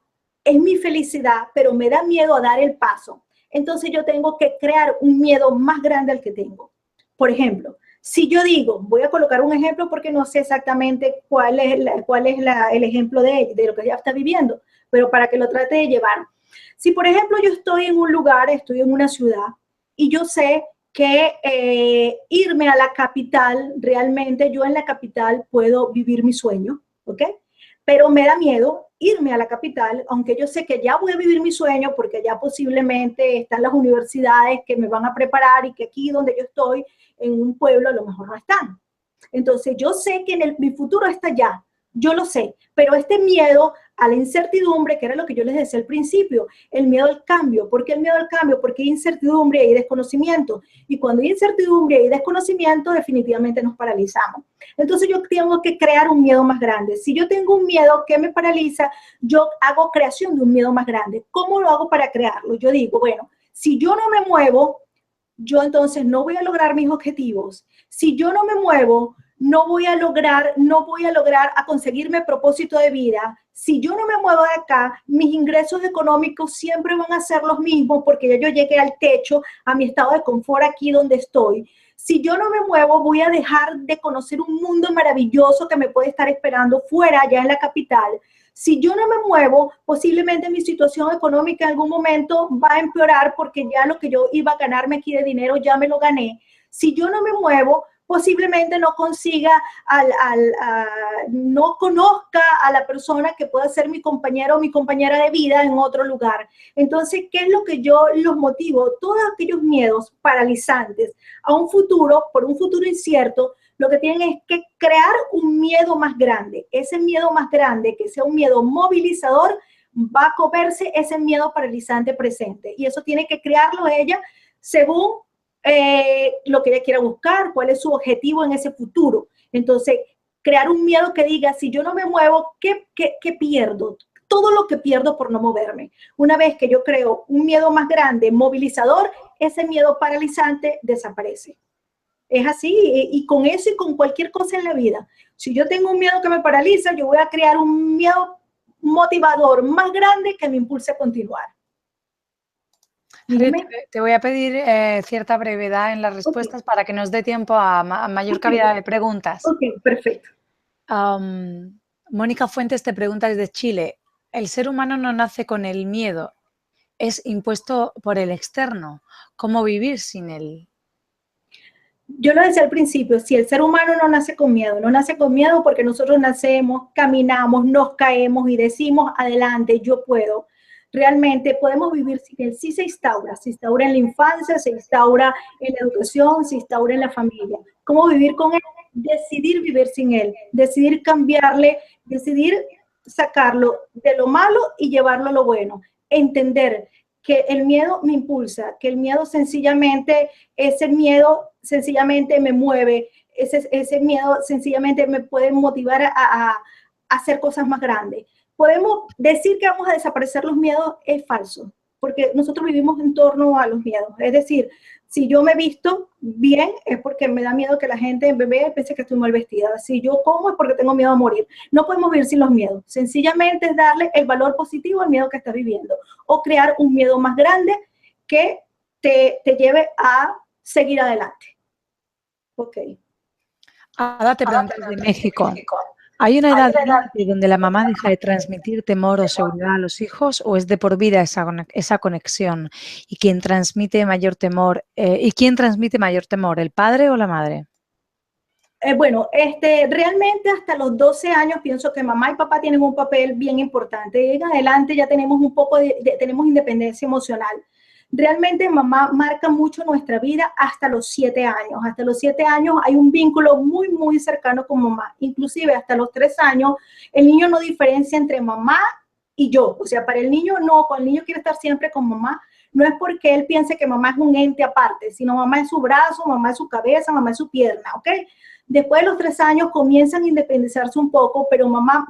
es mi felicidad, pero me da miedo a dar el paso, entonces yo tengo que crear un miedo más grande al que tengo. Por ejemplo, si yo digo, voy a colocar un ejemplo porque no sé exactamente cuál es el ejemplo de lo que ella está viviendo, pero para que lo trate de llevar. Si, por ejemplo, yo estoy en un lugar, estoy en una ciudad y yo sé que irme a la capital, realmente yo en la capital puedo vivir mi sueño, ¿ok? Pero me da miedo irme a la capital, aunque yo sé que ya voy a vivir mi sueño porque ya posiblemente están las universidades que me van a preparar y que aquí donde yo estoy, en un pueblo, a lo mejor no están. Entonces yo sé que mi futuro está allá, yo lo sé, pero este miedo a la incertidumbre, que era lo que yo les decía al principio, el miedo al cambio. ¿Por qué el miedo al cambio? Porque hay incertidumbre y desconocimiento. Y cuando hay incertidumbre y desconocimiento, definitivamente nos paralizamos. Entonces yo tengo que crear un miedo más grande. Si yo tengo un miedo que me paraliza, yo hago creación de un miedo más grande. ¿Cómo lo hago para crearlo? Yo digo, bueno, si yo no me muevo, yo entonces no voy a lograr mis objetivos. Si yo no me muevo, no voy a lograr a conseguirme propósito de vida. Si yo no me muevo de acá, mis ingresos económicos siempre van a ser los mismos porque ya yo llegué al techo, a mi estado de confort aquí donde estoy. Si yo no me muevo, voy a dejar de conocer un mundo maravilloso que me puede estar esperando fuera, allá en la capital. Si yo no me muevo, posiblemente mi situación económica en algún momento va a empeorar porque ya lo que yo iba a ganarme aquí de dinero ya me lo gané. Si yo no me muevo, posiblemente no consiga, no conozca a la persona que pueda ser mi compañero o mi compañera de vida en otro lugar. Entonces, ¿qué es lo que yo los motivo? Todos aquellos miedos paralizantes a un futuro, por un futuro incierto, lo que tienen es que crear un miedo más grande. Ese miedo más grande, que sea un miedo movilizador, va a comerse ese miedo paralizante presente. Y eso tiene que crearlo ella según lo que ella quiera buscar, cuál es su objetivo en ese futuro. Entonces, crear un miedo que diga, si yo no me muevo, ¿qué pierdo? Todo lo que pierdo por no moverme. Una vez que yo creo un miedo más grande, movilizador, ese miedo paralizante desaparece. Es así, y con eso y con cualquier cosa en la vida. Si yo tengo un miedo que me paraliza, yo voy a crear un miedo motivador más grande que me impulse a continuar. Harriet, te voy a pedir cierta brevedad en las respuestas para que nos dé tiempo a mayor cavidad de preguntas. Ok, perfecto. Mónica Fuentes te pregunta desde Chile, ¿el ser humano no nace con el miedo? ¿Es impuesto por el externo? ¿Cómo vivir sin él? Yo lo decía al principio, si el ser humano no nace con miedo, no nace con miedo porque nosotros nacemos, caminamos, nos caemos y decimos, adelante, yo puedo. Realmente podemos vivir sin él, sí se instaura en la infancia, se instaura en la educación, se instaura en la familia. ¿Cómo vivir con él? Decidir vivir sin él, decidir cambiarle, decidir sacarlo de lo malo y llevarlo a lo bueno. Entender que el miedo me impulsa, que el miedo sencillamente, ese miedo sencillamente me mueve, ese miedo sencillamente me puede motivar a hacer cosas más grandes. Podemos decir que vamos a desaparecer los miedos, es falso, porque nosotros vivimos en torno a los miedos. Es decir, si yo me visto bien, es porque me da miedo que la gente en bebé piense que estoy mal vestida. Si yo como, es porque tengo miedo a morir. No podemos vivir sin los miedos. Sencillamente es darle el valor positivo al miedo que estás viviendo. O crear un miedo más grande que te lleve a seguir adelante. Ok. Ada te pregunta desde México. ¿Hay una edad donde la mamá deja de transmitir temor o seguridad a los hijos o es de por vida esa conexión? ¿Y quién transmite mayor temor? ¿El padre o la madre? Bueno, realmente hasta los 12 años pienso que mamá y papá tienen un papel bien importante. En adelante ya tenemos un poco tenemos independencia emocional. Realmente mamá marca mucho nuestra vida hasta los 7 años. Hasta los 7 años hay un vínculo muy, muy cercano con mamá. Inclusive hasta los 3 años el niño no diferencia entre mamá y yo. O sea, para el niño no, cuando el niño quiere estar siempre con mamá, no es porque él piense que mamá es un ente aparte, sino mamá es su brazo, mamá es su cabeza, mamá es su pierna, ¿ok? Después de los 3 años comienzan a independizarse un poco, pero mamá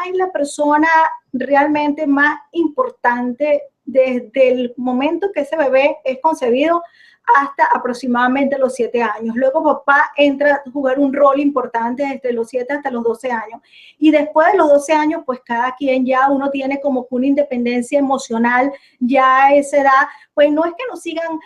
es la persona realmente más importante desde el momento que ese bebé es concebido hasta aproximadamente los 7 años. Luego papá entra a jugar un rol importante desde los 7 hasta los 12 años. Y después de los 12 años, pues cada quien ya uno tiene como una independencia emocional, ya a esa edad, pues no es que nos sigan,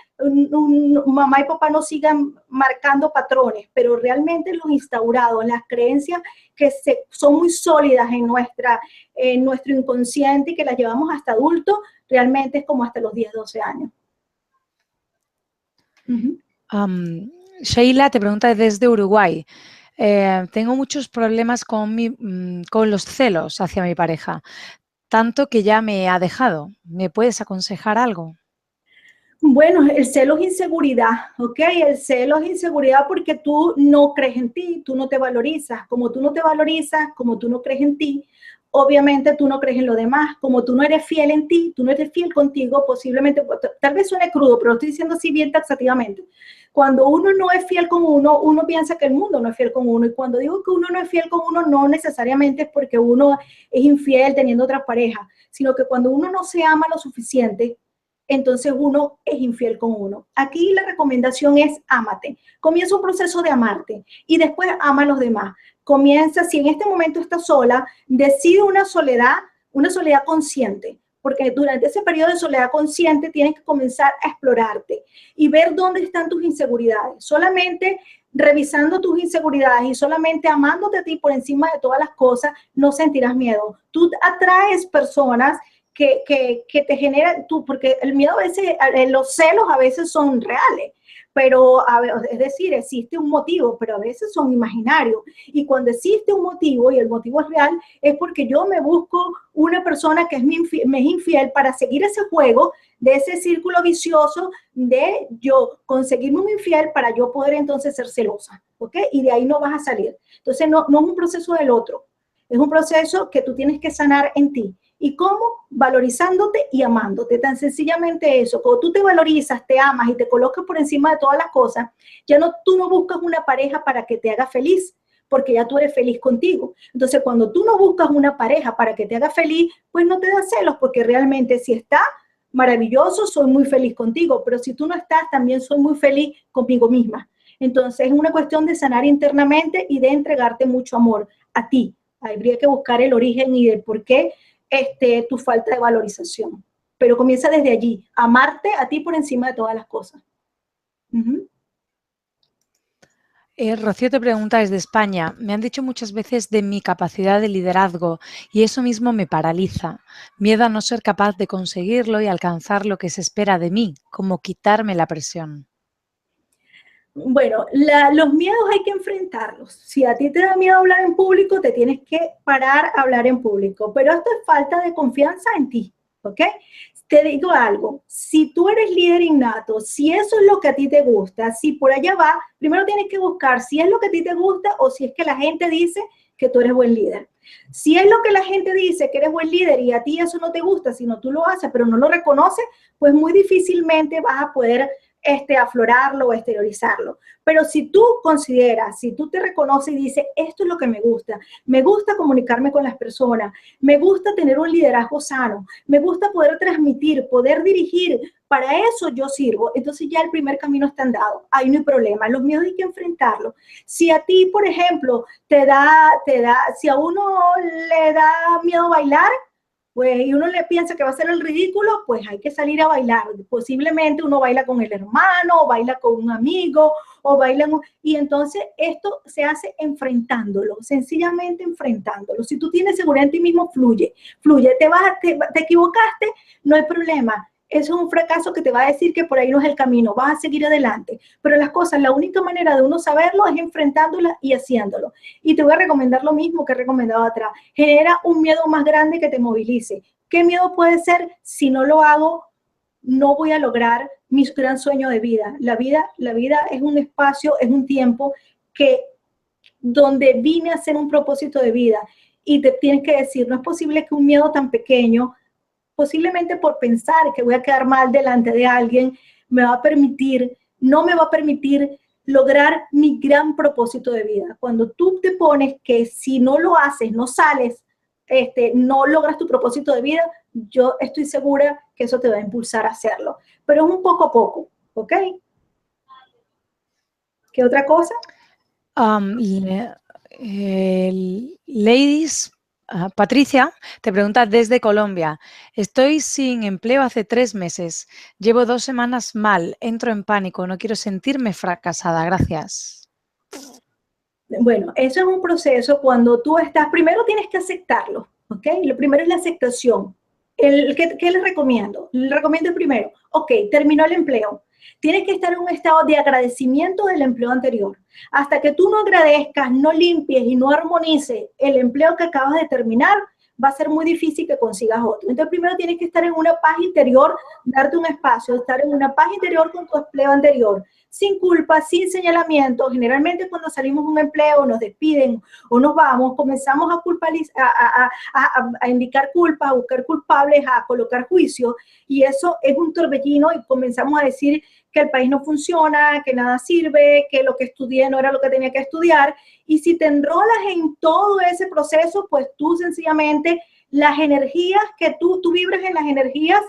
mamá y papá nos sigan marcando patrones, pero realmente los instaurados, las creencias que son muy sólidas en nuestro inconsciente y que las llevamos hasta adultos, realmente es como hasta los 10, 12 años. Sheila te pregunta desde Uruguay. Tengo muchos problemas con los celos hacia mi pareja, tanto que ya me ha dejado. ¿Me puedes aconsejar algo? Bueno, el celo es inseguridad, ¿ok? El celo es inseguridad porque tú no crees en ti, tú no te valorizas. Como tú no te valorizas, como tú no crees en ti, obviamente tú no crees en lo demás. Como tú no eres fiel en ti, tú no eres fiel contigo, posiblemente, tal vez suene crudo, pero lo estoy diciendo así bien taxativamente. Cuando uno no es fiel con uno, uno piensa que el mundo no es fiel con uno. Y cuando digo que uno no es fiel con uno, no necesariamente es porque uno es infiel teniendo otras parejas, sino que cuando uno no se ama lo suficiente, entonces uno es infiel con uno. Aquí la recomendación es ámate. Comienza un proceso de amarte y después ama a los demás. Comienza, si en este momento estás sola, decide una soledad consciente, porque durante ese periodo de soledad consciente tienes que comenzar a explorarte y ver dónde están tus inseguridades. Solamente revisando tus inseguridades y solamente amándote a ti por encima de todas las cosas, no sentirás miedo. Tú atraes personas que te generan tú, porque el miedo a veces, los celos a veces son reales, pero es decir, existe un motivo, pero a veces son imaginarios. Y cuando existe un motivo y el motivo es real, es porque yo me busco una persona que me es infiel para seguir ese juego de ese círculo vicioso de yo conseguirme un infiel para yo poder entonces ser celosa, ¿ok? Y de ahí no vas a salir. Entonces no es un proceso del otro, es un proceso que tú tienes que sanar en ti. ¿Y cómo? Valorizándote y amándote. Tan sencillamente eso. Cuando tú te valorizas, te amas y te colocas por encima de todas las cosas, ya no, tú no buscas una pareja para que te haga feliz, porque ya tú eres feliz contigo. Entonces, cuando tú no buscas una pareja para que te haga feliz, pues no te da celos, porque realmente si está maravilloso, soy muy feliz contigo, pero si tú no estás, también soy muy feliz conmigo misma. Entonces, es una cuestión de sanar internamente y de entregarte mucho amor a ti. Habría que buscar el origen y el por qué tu falta de valorización. Pero comienza desde allí, amarte a ti por encima de todas las cosas. Rocío te pregunta desde España, me han dicho muchas veces de mi capacidad de liderazgo y eso mismo me paraliza. Miedo a no ser capaz de conseguirlo y alcanzar lo que se espera de mí, como quitarme la presión. Bueno, los miedos hay que enfrentarlos. Si a ti te da miedo hablar en público, te tienes que parar a hablar en público. Pero esto es falta de confianza en ti, ¿ok? Te digo algo, si tú eres líder innato, si eso es lo que a ti te gusta, si por allá va, primero tienes que buscar si es lo que a ti te gusta o si es que la gente dice que tú eres buen líder. Si es lo que la gente dice que eres buen líder y a ti eso no te gusta, sino tú lo haces, pero no lo reconoces, pues muy difícilmente vas a poder aflorarlo o exteriorizarlo. Pero si tú consideras, si tú te reconoces y dices, esto es lo que me gusta comunicarme con las personas, me gusta tener un liderazgo sano, me gusta poder transmitir, poder dirigir, para eso yo sirvo, entonces ya el primer camino está andado, ahí no hay problema, los miedos hay que enfrentarlos. Si a ti, por ejemplo, si a uno le da miedo bailar, pues, y uno le piensa que va a ser el ridículo, pues hay que salir a bailar. Posiblemente uno baila con el hermano, o baila con un amigo, o baila, y entonces esto se hace enfrentándolo, sencillamente enfrentándolo. Si tú tienes seguridad en ti mismo, fluye, te equivocaste, no hay problema. Eso es un fracaso que te va a decir que por ahí no es el camino, vas a seguir adelante. Pero las cosas, la única manera de uno saberlo es enfrentándolas y haciéndolo. Y te voy a recomendar lo mismo que he recomendado atrás. Genera un miedo más grande que te movilice. ¿Qué miedo puede ser? Si no lo hago, no voy a lograr mi gran sueño de vida. La vida es un espacio, es un tiempo donde vine a hacer un propósito de vida. Y te tienes que decir, no es posible que un miedo tan pequeño, posiblemente por pensar que voy a quedar mal delante de alguien, no me va a permitir lograr mi gran propósito de vida. Cuando tú te pones que si no lo haces, no sales, no logras tu propósito de vida, yo estoy segura que eso te va a impulsar a hacerlo. Pero es un poco a poco, ¿ok? ¿Qué otra cosa? Ladies, Patricia te pregunta desde Colombia. Estoy sin empleo hace 3 meses. Llevo 2 semanas mal. Entro en pánico. No quiero sentirme fracasada. Gracias. Bueno, eso es un proceso cuando tú estás, primero tienes que aceptarlo, ¿ok? Lo primero es la aceptación. ¿Qué les recomiendo? Les recomiendo primero, ok, terminó el empleo. Tienes que estar en un estado de agradecimiento del empleo anterior. Hasta que tú no agradezcas, no limpies y no armonices el empleo que acabas de terminar, va a ser muy difícil que consigas otro. Entonces, primero tienes que estar en una paz interior, darte un espacio, estar en una paz interior con tu empleo anterior, sin culpa, sin señalamiento. Generalmente cuando salimos de un empleo, nos despiden o nos vamos, comenzamos a indicar culpas, a buscar culpables, a colocar juicios, y eso es un torbellino y comenzamos a decir que el país no funciona, que nada sirve, que lo que estudié no era lo que tenía que estudiar. Y si te enrolas en todo ese proceso, pues tú sencillamente las energías que tú vibras en las energías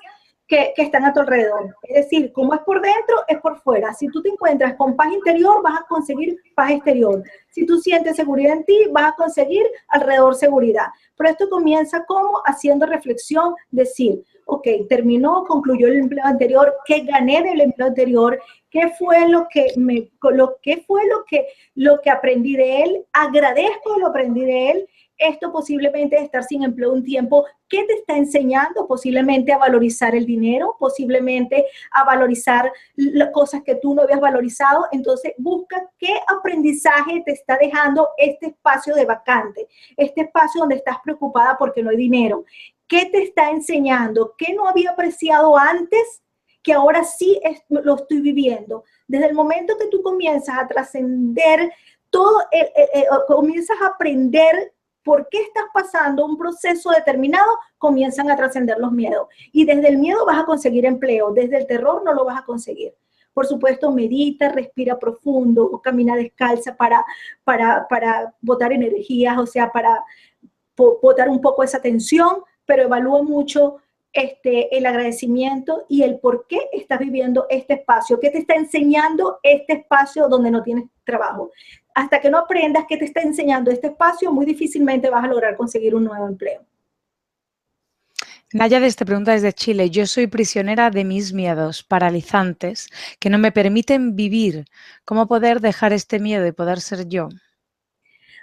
que están a tu alrededor. Es decir, como es por dentro, es por fuera. Si tú te encuentras con paz interior, vas a conseguir paz exterior. Si tú sientes seguridad en ti, vas a conseguir alrededor seguridad. Pero esto comienza como haciendo reflexión, decir, ok, terminó, concluyó el empleo anterior, ¿qué gané del empleo anterior? ¿Qué fue lo que aprendí de él? Agradezco lo aprendí de él. Esto posiblemente es estar sin empleo un tiempo. ¿Qué te está enseñando? Posiblemente a valorizar el dinero, posiblemente a valorizar las cosas que tú no habías valorizado. Entonces, busca qué aprendizaje te está dejando este espacio de vacante, este espacio donde estás preocupada porque no hay dinero. ¿Qué te está enseñando? ¿Qué no había apreciado antes que ahora sí lo estoy viviendo? Desde el momento que tú comienzas a trascender todo, comienzas a aprender por qué estás pasando un proceso determinado, comienzan a trascender los miedos. Y desde el miedo vas a conseguir empleo, desde el terror no lo vas a conseguir. Por supuesto, medita, respira profundo, o camina descalza para botar energías, o sea, para botar un poco esa tensión, pero evalúa mucho el agradecimiento y el por qué estás viviendo este espacio, qué te está enseñando este espacio donde no tienes trabajo. Hasta que no aprendas qué te está enseñando este espacio, muy difícilmente vas a lograr conseguir un nuevo empleo. Nayades te pregunta desde Chile, yo soy prisionera de mis miedos paralizantes que no me permiten vivir. ¿Cómo poder dejar este miedo y poder ser yo?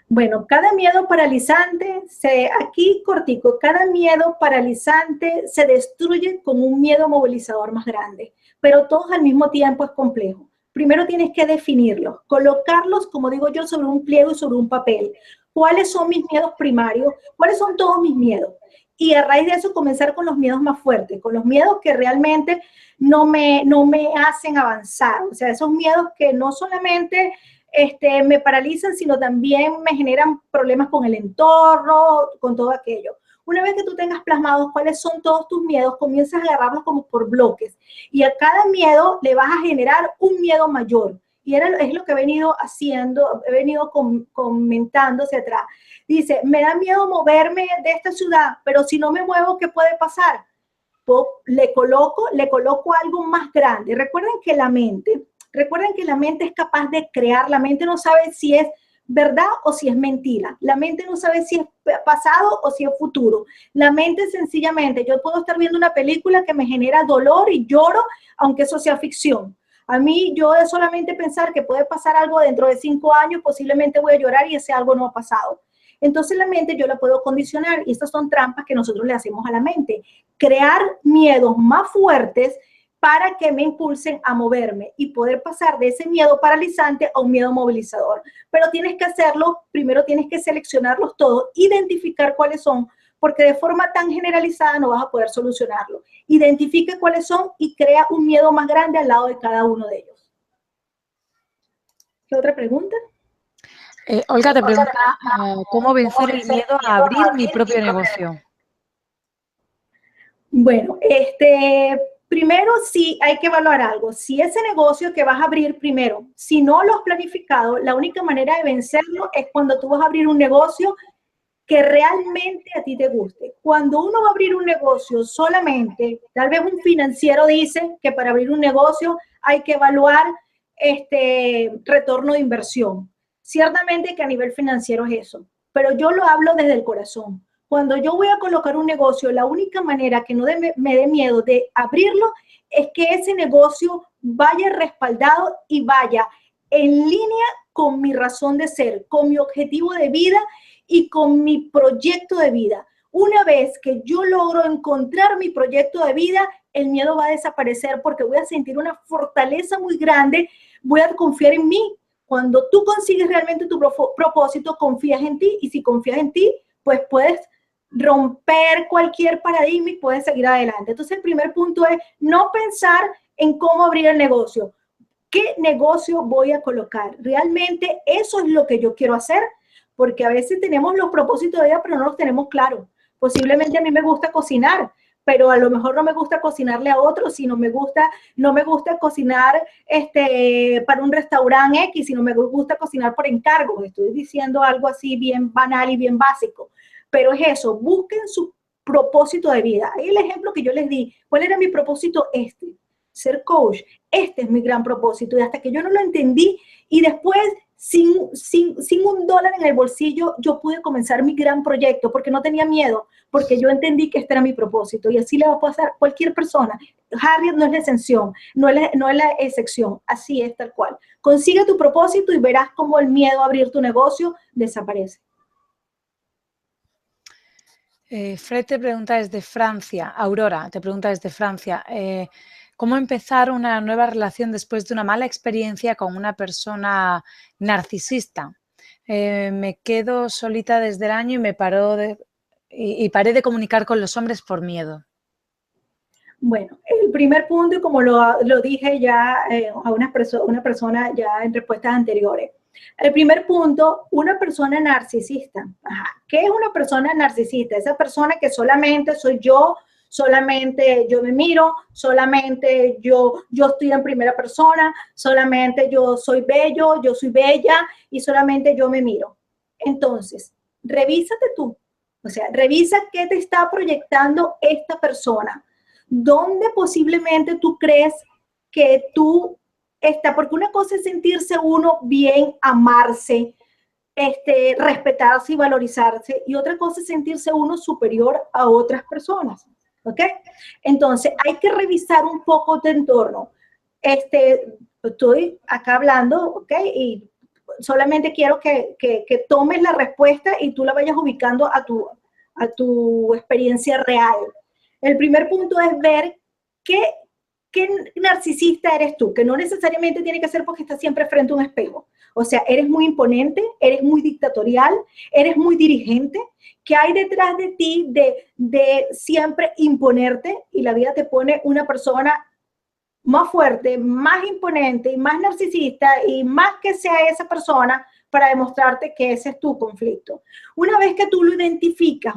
Bueno, cada miedo paralizante, aquí cortico, cada miedo paralizante se destruye con un miedo movilizador más grande, pero todos al mismo tiempo es complejo. Primero tienes que definirlos, colocarlos, como digo yo, sobre un pliego y sobre un papel. ¿Cuáles son mis miedos primarios? ¿Cuáles son todos mis miedos? Y a raíz de eso comenzar con los miedos más fuertes, con los miedos que realmente no me hacen avanzar. O sea, esos miedos que no solamente me paralizan, sino también me generan problemas con el entorno, con todo aquello. Una vez que tú tengas plasmados cuáles son todos tus miedos, comienzas a agarrarlos como por bloques y a cada miedo le vas a generar un miedo mayor. Y es lo que he venido haciendo, he venido comentando hacia atrás. Dice, me da miedo moverme de esta ciudad, pero si no me muevo, ¿qué puede pasar? Pues le coloco algo más grande. Recuerden que la mente es capaz de crear, la mente no sabe si es verdad o si es mentira. La mente no sabe si es pasado o si es futuro. La mente sencillamente, yo puedo estar viendo una película que me genera dolor y lloro, aunque eso sea ficción. A mí, yo de solamente pensar que puede pasar algo dentro de 5 años, posiblemente voy a llorar y ese algo no ha pasado. Entonces la mente yo la puedo condicionar y estas son trampas que nosotros le hacemos a la mente. Crear miedos más fuertes para que me impulsen a moverme y poder pasar de ese miedo paralizante a un miedo movilizador. Pero tienes que hacerlo, primero tienes que seleccionarlos todos, identificar cuáles son, porque de forma tan generalizada no vas a poder solucionarlo. Identifique cuáles son y crea un miedo más grande al lado de cada uno de ellos. ¿Qué otra pregunta? Olga te pregunta, ¿cómo vencer el miedo a abrir mi propio negocio? Bueno, primero sí hay que evaluar algo. Si ese negocio que vas a abrir primero, si no lo has planificado, la única manera de vencerlo es cuando tú vas a abrir un negocio que realmente a ti te guste. Cuando uno va a abrir un negocio solamente, tal vez un financiero dice que para abrir un negocio hay que evaluar retorno de inversión. Ciertamente que a nivel financiero es eso, pero yo lo hablo desde el corazón. Cuando yo voy a colocar un negocio, la única manera que no me dé miedo de abrirlo es que ese negocio vaya respaldado y vaya en línea con mi razón de ser, con mi objetivo de vida y con mi proyecto de vida. Una vez que yo logro encontrar mi proyecto de vida, el miedo va a desaparecer porque voy a sentir una fortaleza muy grande, voy a confiar en mí. Cuando tú consigues realmente tu propósito, confías en ti y si confías en ti, pues puedes romper cualquier paradigma y puedes seguir adelante. Entonces, el primer punto es no pensar en cómo abrir el negocio. ¿Qué negocio voy a colocar? ¿Realmente eso es lo que yo quiero hacer? Porque a veces tenemos los propósitos de vida, pero no los tenemos claros. Posiblemente a mí me gusta cocinar, pero a lo mejor no me gusta cocinarle a otros, sino no me gusta cocinar para un restaurante X, sino me gusta cocinar por encargo. Estoy diciendo algo así bien banal y bien básico. Pero es eso, busquen su propósito de vida. Ahí el ejemplo que yo les di, ¿cuál era mi propósito? Ser coach. Este es mi gran propósito. Y hasta que yo no lo entendí y después, sin $1 en el bolsillo, yo pude comenzar mi gran proyecto porque no tenía miedo, porque yo entendí que este era mi propósito. Y así le va a pasar a cualquier persona. Harriet no es la excepción, no es la excepción. Así es, tal cual. Consigue tu propósito y verás cómo el miedo a abrir tu negocio desaparece. Fred te pregunta desde Francia, Aurora te pregunta desde Francia, ¿cómo empezar una nueva relación después de una mala experiencia con una persona narcisista? Me quedo solita desde el año y paré de comunicar con los hombres por miedo. Bueno, el primer punto, y como lo dije ya a una persona ya en respuestas anteriores, el primer punto, una persona narcisista. Ajá. ¿Qué es una persona narcisista? Esa persona que solamente soy yo, solamente yo me miro, solamente yo estoy en primera persona, solamente yo soy bello, yo soy bella y solamente yo me miro. Entonces, revísate tú. O sea, revisa qué te está proyectando esta persona. ¿Dónde posiblemente tú crees que tú estás? Porque una cosa es sentirse uno bien, amarse, respetarse y valorizarse, y otra cosa es sentirse uno superior a otras personas, ¿ok? Entonces, hay que revisar un poco tu entorno. Estoy acá hablando, ¿ok? Y solamente quiero que tomes la respuesta y tú la vayas ubicando a tu experiencia real. El primer punto es ver qué narcisista eres tú, que no necesariamente tiene que ser porque estás siempre frente a un espejo. O sea, eres muy imponente, eres muy dictatorial, eres muy dirigente. ¿Qué hay detrás de ti de siempre imponerte? Y la vida te pone una persona más fuerte, más imponente y más narcisista y más que sea esa persona para demostrarte que ese es tu conflicto. Una vez que tú lo identificas,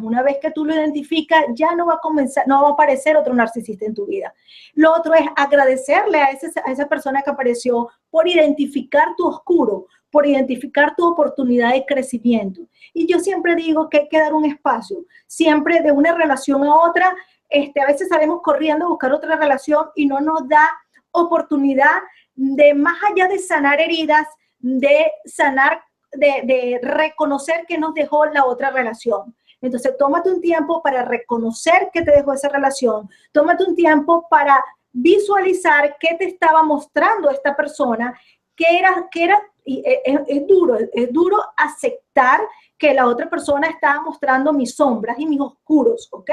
ya no va a aparecer otro narcisista en tu vida. Lo otro es agradecerle a esa persona que apareció por identificar tu oscuro, por identificar tu oportunidad de crecimiento. Y yo siempre digo que hay que dar un espacio, siempre de una relación a otra. A veces salimos corriendo a buscar otra relación y no nos da oportunidad de, más allá de sanar heridas, de sanar, de reconocer que nos dejó la otra relación. Entonces, tómate un tiempo para reconocer que te dejó esa relación. Tómate un tiempo para visualizar qué te estaba mostrando esta persona, y es duro aceptar que la otra persona estaba mostrando mis sombras y mis oscuros, ¿ok?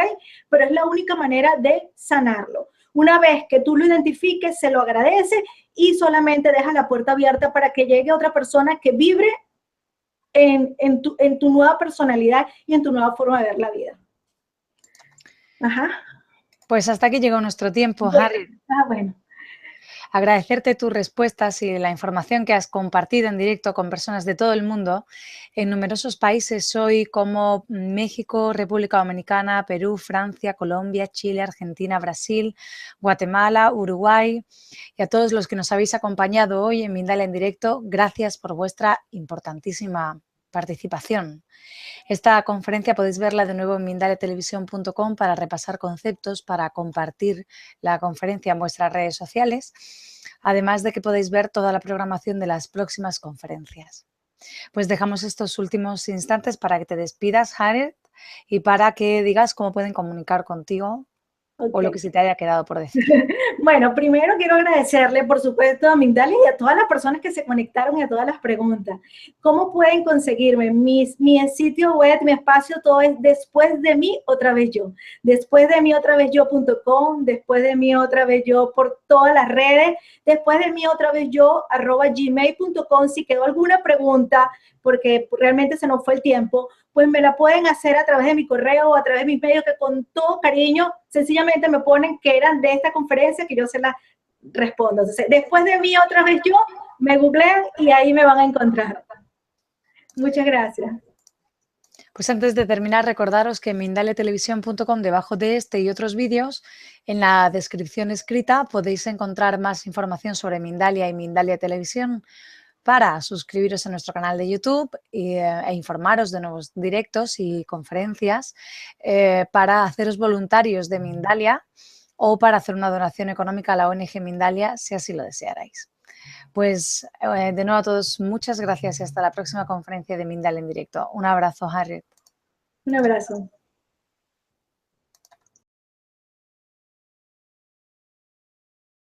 Pero es la única manera de sanarlo. Una vez que tú lo identifiques, se lo agradece y solamente deja la puerta abierta para que llegue otra persona que vibre en tu nueva personalidad y en tu nueva forma de ver la vida. Ajá. Pues hasta aquí llegó nuestro tiempo, Harriet. Bueno. Agradecerte tus respuestas y la información que has compartido en directo con personas de todo el mundo en numerosos países hoy como México, República Dominicana, Perú, Francia, Colombia, Chile, Argentina, Brasil, Guatemala, Uruguay, y a todos los que nos habéis acompañado hoy en Mindalia en directo, gracias por vuestra importantísima participación. Esta conferencia podéis verla de nuevo en mindaliatelevisión.com para repasar conceptos, para compartir la conferencia en vuestras redes sociales, además de que podéis ver toda la programación de las próximas conferencias. Pues dejamos estos últimos instantes para que te despidas, Harriet, y para que digas cómo pueden comunicar contigo. Okay. O lo que se te haya quedado por decir. Bueno, primero quiero agradecerle, por supuesto, a Mindalia y a todas las personas que se conectaron y a todas las preguntas. ¿Cómo pueden conseguirme? Mi sitio web, mi espacio, todo es Después de mí, otra vez yo. Después de mí, otra vez yo.com, después de mí, otra vez yo por todas las redes, después de mí, otra vez yo, @gmail.com. Si quedó alguna pregunta, porque realmente se nos fue el tiempo, pues me la pueden hacer a través de mi correo o a través de mis medios, que con todo cariño sencillamente me ponen que eran de esta conferencia, que yo se las respondo. Entonces, después de mí otra vez yo, me googlean y ahí me van a encontrar. Muchas gracias. Pues antes de terminar, recordaros que en mindaliatelevisión.com, debajo de este y otros vídeos, en la descripción escrita podéis encontrar más información sobre Mindalia y Mindalia Televisión para suscribiros a nuestro canal de YouTube e informaros de nuevos directos y conferencias, para haceros voluntarios de Mindalia o para hacer una donación económica a la ONG Mindalia, si así lo desearais. Pues de nuevo a todos, muchas gracias y hasta la próxima conferencia de Mindalia en directo. Un abrazo, Harriet. Un abrazo.